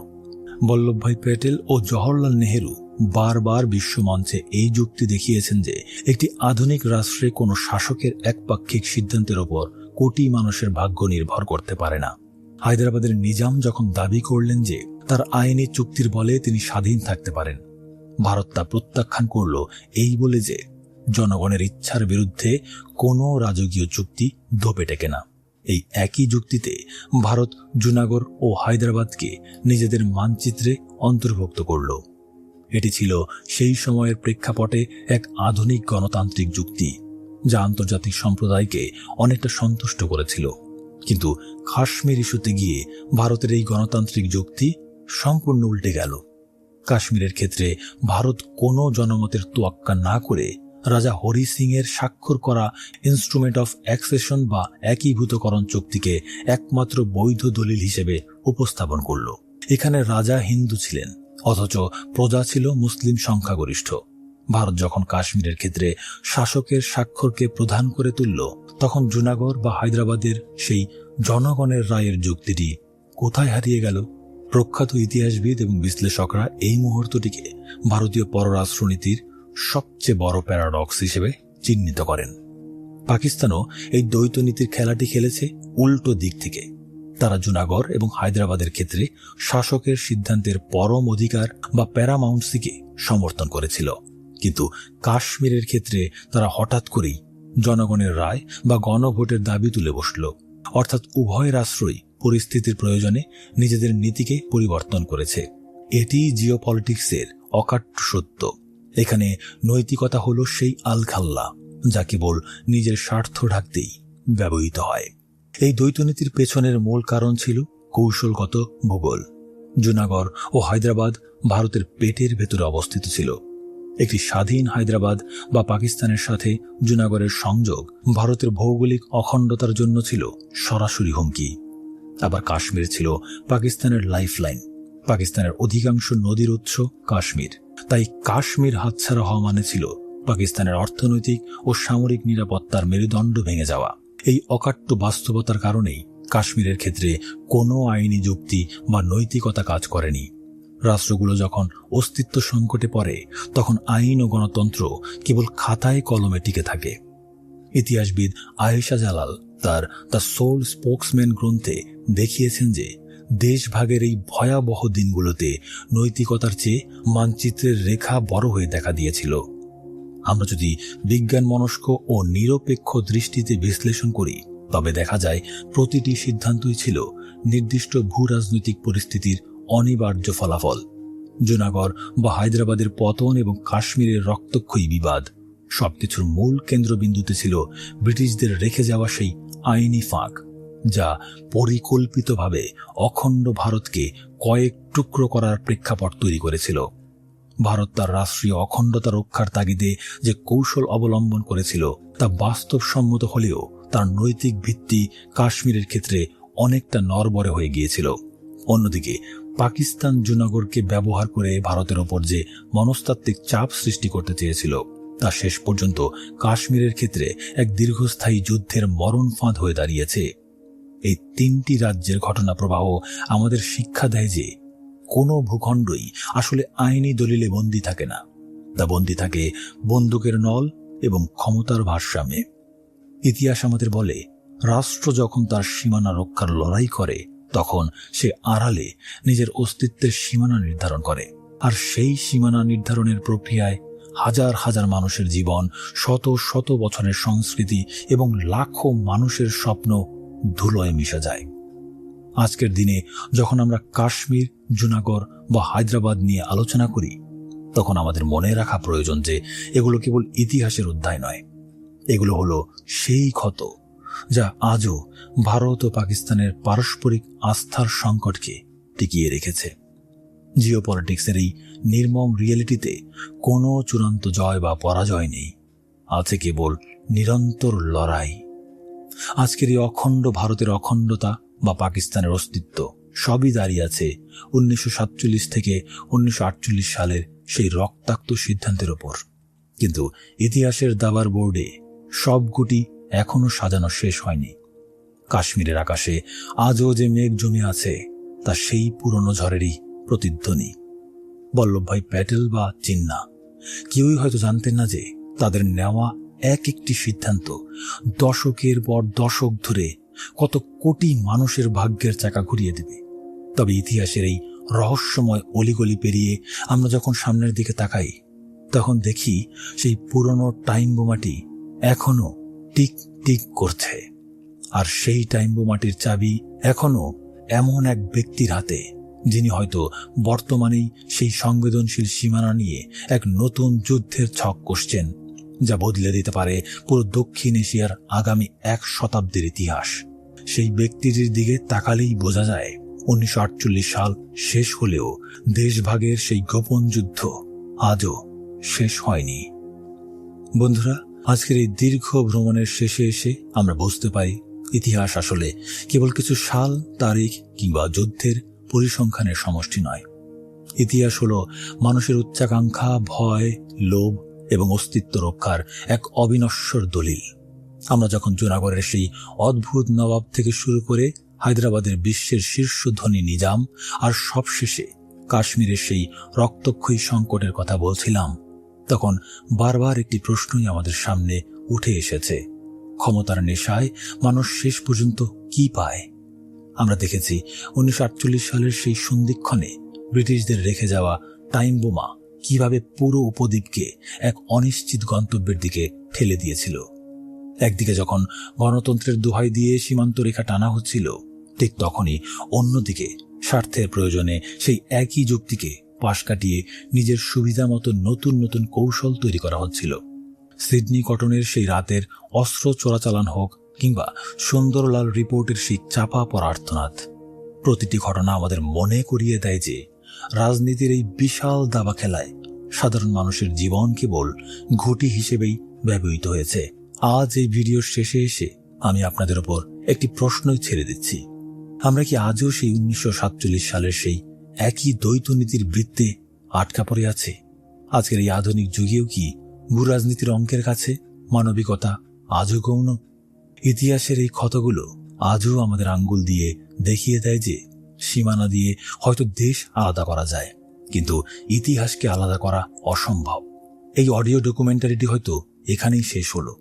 Speaker 1: বল্লভভাই প্যাটেল ও জওহরলাল নেহেরু বারবার বিশ্বমঞ্চে এই যুক্তি দেখিয়েছেন যে একটি আধুনিক রাষ্ট্রে কোনো শাসকের একপাক্ষিক সিদ্ধান্তের ওপর কোটি মানুষের ভাগ্য নির্ভর করতে পারে না। হায়দ্রাবাদের নিজাম যখন দাবি করলেন যে তার আইনি চুক্তির বলে তিনি স্বাধীন থাকতে পারেন, ভারত তা প্রত্যাখ্যান করল এই বলে যে জনগণের ইচ্ছার বিরুদ্ধে কোনো রাজকীয় চুক্তি ধোপে টেকে না। এই একই যুক্তিতে ভারত জুনাগড় ও হায়দ্রাবাদকে নিজেদের মানচিত্রে অন্তর্ভুক্ত করল। এটি ছিল সেই সময়ের প্রেক্ষাপটে এক আধুনিক গণতান্ত্রিক যুক্তি যা আন্তর্জাতিক সম্প্রদায়কে অনেকটা সন্তুষ্ট করেছিল। কিন্তু কাশ্মীর ইস্যুতে গিয়ে ভারতের এই গণতান্ত্রিক যুক্তি সম্পূর্ণ উল্টে গেল। কাশ্মীরের ক্ষেত্রে ভারত কোনো জনমতের তোয়াক্কা না করে রাজা হরি সিং এর স্বাক্ষর করা ইনস্ট্রুমেন্ট অফ অ্যাক্সেশন বা একীভূতকরণ চুক্তিকে একমাত্র বৈধ দলিল হিসেবে উপস্থাপন করল। এখানে রাজা হিন্দু ছিলেন, অথচ প্রজা ছিল মুসলিম সংখ্যাগরিষ্ঠ। ভারত যখন কাশ্মীরের ক্ষেত্রে শাসকের স্বাক্ষরকে প্রধান করে তুলল, তখন জুনাগড় বা হায়দ্রাবাদের সেই জনগণের রায়ের যুক্তিটি কোথায় হারিয়ে গেল? প্রখ্যাত ইতিহাসবিদ এবং বিশ্লেষকরা এই মুহূর্তটিকে ভারতীয় পররাষ্ট্রনীতির সবচেয়ে বড় প্যারাডক্স হিসেবে চিহ্নিত করেন। পাকিস্তানও এই দ্বৈত নীতির খেলাটি খেলেছে উল্টো দিক থেকে। তারা জুনাগড় এবং হায়দ্রাবাদের ক্ষেত্রে শাসকের সিদ্ধান্তের পরম অধিকার বা প্যারামাউন্সিকে সমর্থন করেছিল, কিন্তু কাশ্মীরের ক্ষেত্রে তারা হঠাৎ করেই জনগণের রায় বা গণভোটের দাবি তুলে বসল। অর্থাৎ উভয় রাষ্ট্রই পরিস্থিতির প্রয়োজনে নিজেদের নীতিকে পরিবর্তন করেছে। এটি জিওপলিটিক্সের অকাট্য সত্য। এখানে নৈতিকতা হলো সেই আলখাল্লা যা কেবল নিজের স্বার্থ ঢাকতেই ব্যবহৃত হয়। এই দ্বৈতনীতির পেছনের মূল কারণ ছিল কৌশলগত ভূগোল। জুনাগড় ও হায়দ্রাবাদ ভারতের পেটের ভেতরে অবস্থিত ছিল। একটি স্বাধীন হায়দ্রাবাদ বা পাকিস্তানের সাথে জুনাগড়ের সংযোগ ভারতের ভৌগোলিক অখণ্ডতার জন্য ছিল সরাসরি হুমকি। আবার কাশ্মীর ছিল পাকিস্তানের লাইফলাইন। পাকিস্তানের অধিকাংশ নদীর উৎস কাশ্মীর, তাই কাশ্মীর হাতছাড়া হওয়া মানে ছিল পাকিস্তানের অর্থনৈতিক ও সামরিক নিরাপত্তার মেরুদণ্ড ভেঙে যাওয়া। এই অকাট্য বাস্তবতার কারণেই কাশ্মীরের ক্ষেত্রে কোনো আইনি যুক্তি বা নৈতিকতা কাজ করেনি। রাষ্ট্রগুলো যখন অস্তিত্ব সংকটে পড়ে তখন আইন ও গণতন্ত্র কেবল খাতায় কলমে টিকে থাকে। ইতিহাসবিদ আয়েশা জালাল তার দ্য সোল স্পোক্সম্যান গ্রন্থে দেখিয়েছেন যে দেশভাগের এই ভয়াবহ দিনগুলোতে নৈতিকতার চেয়ে মানচিত্রের রেখা বড় হয়ে দেখা দিয়েছিল। আমরা যদি বিজ্ঞান মনস্ক ও নিরপেক্ষ দৃষ্টিতে বিশ্লেষণ করি তবে দেখা যায় প্রতিটি সিদ্ধান্তই ছিল নির্দিষ্ট ভূ রাজনৈতিক পরিস্থিতির অনিবার্য ফলাফল। জুনাগড় বা হায়দ্রাবাদের পতন এবং কাশ্মীরের রক্তক্ষয়ী বিবাদ সবকিছুর মূল কেন্দ্রবিন্দুতে ছিল ব্রিটিশদের রেখে যাওয়া সেই আইনি ফাঁক, যা পরিকল্পিতভাবে অখণ্ড ভারতকে কয়েক টুকরো করার প্রেক্ষাপট তৈরি করেছিল। ভারত তার রাষ্ট্রীয় অখণ্ডতা রক্ষার তাগিদে যে কৌশল অবলম্বন করেছিল তা বাস্তবসম্মত হলেও তার নৈতিক ভিত্তি কাশ্মীরের ক্ষেত্রে অনেকটা নড়বড়ে হয়ে গিয়েছিল। অন্যদিকে পাকিস্তান জুনাগড়কে ব্যবহার করে ভারতের ওপর যে মনস্তাত্ত্বিক চাপ সৃষ্টি করতে চেয়েছিল তা শেষ পর্যন্ত কাশ্মীরের ক্ষেত্রে এক দীর্ঘস্থায়ী যুদ্ধের মরণ ফাঁদ হয়ে দাঁড়িয়েছে। এই তিনটি রাজ্যের ঘটনা প্রবাহ আমাদের শিক্ষা দেয় যে কোনো ভূখণ্ডই আসলে আইনি দলিলে বন্দী থাকে না, তা বন্দী থাকে বন্দুকের নল এবং ক্ষমতার ভারসাম্যে। ইতিহাস আমাদের বলে, রাষ্ট্র যখন তার সীমানা রক্ষার লড়াই করে তখন সে আড়ালে নিজের অস্তিত্বের সীমানা নির্ধারণ করে, আর সেই সীমানা নির্ধারণের প্রক্রিয়ায় হাজার হাজার মানুষের জীবন, শত শত বছরের সংস্কৃতি এবং লাখো মানুষের স্বপ্ন ধুলোয় মিশে যায়। আজকের দিনে যখন আমরা কাশ্মীর, জুনাগড় বা হায়দ্রাবাদ নিয়ে আলোচনা করি তখন আমাদের মনে রাখা প্রয়োজন যে এগুলো কেবল ইতিহাসের অধ্যায় নয়, এগুলো হলো সেই ক্ষত যা আজও ভারত ও পাকিস্তানের পারস্পরিক আস্থার সংকটকে টিকিয়ে রেখেছে। জিওপলিটিক্সের এই নির্মম রিয়েলিটিতে কোনো চূড়ান্ত জয় বা পরাজয় নেই, আছে কেবল নিরন্তর লড়াই। আজকের এই অখণ্ড ভারতের অখণ্ডতা বা পাকিস্তানের অস্তিত্ব সবই দাঁড়িয়ে আছে 1947 থেকে 1948 সালের সেই রক্তাক্ত সিদ্ধান্তের ওপর। কিন্তু ইতিহাসের দাবার বোর্ডে সব গুটি এখনো সাজানো শেষ হয়নি। কাশ্মীরের আকাশে আজও যে মেঘ জমে আছে তা সেই পুরনো ঝড়েরই প্রতিধ্বনি। বল্লভভাই প্যাটেল বা জিন্না কেউই হয়তো জানতেন না যে তাদের নেওয়া এক একটি সিদ্ধান্ত দশকের পর দশক ধরে কত কোটি মানুষের ভাগ্যের চাকা ঘুরিয়ে দেবে। তবে ইতিহাসের এই রহস্যময় অলিগলি পেরিয়ে আমরা যখন সামনের দিকে তাকাই তখন দেখি সেই পুরনো টাইম বোমাটি এখনো টিক টিক করছে, আর সেই টাইম বোমাটির চাবি এখনো এমন এক ব্যক্তির হাতে যিনি হয়তো বর্তমানেই সেই সংবেদনশীল সীমানা নিয়ে এক নতুন যুদ্ধের ছক কষছেন, যা বদলে দিতে পারে পুরো দক্ষিণ এশিয়ার আগামী 1 শতাব্দীর ইতিহাস। সেই ব্যক্তিটির দিকে তাকালেই বোঝা যায় 1948 সাল শেষ হলেও দেশভাগের সেই গোপন যুদ্ধ আজও শেষ হয়নি। বন্ধুরা, আজকের এই দীর্ঘ ভ্রমণের শেষে এসে আমরা বুঝতে পারি ইতিহাস আসলে কেবল কিছু সাল, তারিখ কিংবা যুদ্ধের পরিসংখ্যানের সমষ্টি নয়। ইতিহাস হলো মানুষের উচ্চাকাঙ্ক্ষা, ভয়, লোভ এবং অস্তিত্ব রক্ষার এক অবিনশ্বর দলিল। আমরা যখন জুনাগড়ের সেই অদ্ভুত নবাব থেকে শুরু করে হায়দ্রাবাদের বিশ্বের শীর্ষ ধনী নিজাম আর সবশেষে কাশ্মীরের সেই রক্তক্ষয়ী সংকটের কথা বলছিলাম, তখন বারবার একটি প্রশ্নই আমাদের সামনে উঠে এসেছে: ক্ষমতার নেশায় মানুষ শেষ পর্যন্ত কি পায়? আমরা দেখেছি 1948 সালের সেই সন্ধিক্ষণে ব্রিটিশদের রেখে যাওয়া টাইম বোমা কিভাবে পুরো উপদ্বীপকে এক অনিশ্চিত গন্তব্যের দিকে ঠেলে দিয়েছিল। একদিকে যখন গণতন্ত্রের দোহাই দিয়ে সীমান্ত রেখা টানা হচ্ছিল, ঠিক তখনই অন্যদিকে স্বার্থের প্রয়োজনে সেই একই যুক্তিকে পাশ কাটিয়ে নিজের সুবিধা মতো নতুন নতুন কৌশল তৈরি করা হচ্ছিল। সিডনি কটনের সেই রাতের অস্ত্র চোরাচালান হোক কিংবা সুন্দরলাল রিপোর্টের সেই চাপা পড়া আর্তনাদ, প্রতিটি ঘটনা আমাদের মনে করিয়ে দেয় যে রাজনীতির এই বিশাল দাবা খেলায় সাধারণ মানুষের জীবন কেবল ঘটি হিসেবেই ব্যবহৃত হয়েছে। আজ এই ভিডিওর শেষে এসে আমি আপনাদের ওপর একটি প্রশ্নই ছেড়ে দিচ্ছি। আমরা কি আজও সেই 1947 সালের সেই একই দ্বৈত নীতির বৃত্তে আটকা পড়ে আছে? আজকের এই আধুনিক যুগেও কি ভূরাজনীতির অঙ্কের কাছে মানবিকতা আজও গৌণ? ইতিহাসের এই ক্ষতগুলো আজও আমাদের আঙ্গুল দিয়ে দেখিয়ে দেয় যে সীমানা দিয়ে হয়তো দেশ আলাদা করা যায়, কিন্তু ইতিহাসকে আলাদা করা অসম্ভব। এই অডিও ডকুমেন্টারিটি হয়তো এখানেই শেষ হলো,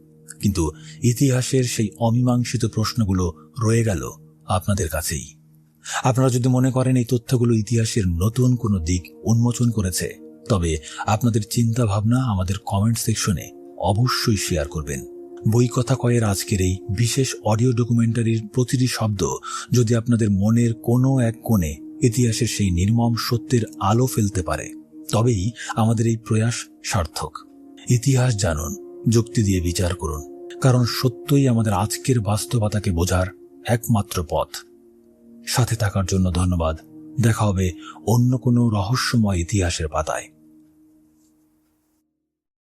Speaker 1: কিন্তু ইতিহাসের সেই অমীমাংসিত প্রশ্নগুলো রয়ে গেল আপনাদের কাছেই। আপনারা যদি মনে করেন এই তথ্যগুলো ইতিহাসের নতুন কোনো দিক উন্মোচন করেছে, তবে আপনাদের চিন্তা ভাবনা আমাদের কমেন্ট সেকশনে অবশ্যই শেয়ার করবেন। বই কথা কয়ের আজকের এই বিশেষ অডিও ডকুমেন্টারির প্রতিটি শব্দ যদি আপনাদের মনের কোনো এক কোণে ইতিহাসের সেই নির্মম সত্যের আলো ফেলতে পারে, তবেই আমাদের এই প্রয়াস সার্থক। ইতিহাস জানুন, যুক্তি দিয়ে বিচার করুন, কারণ সত্যই আমাদের আজকের বাস্তবতাকে বোঝার একমাত্র পথ। সাথে থাকার জন্য ধন্যবাদ। দেখা হবে অন্য কোনো রহস্যময় ইতিহাসের পাতায়।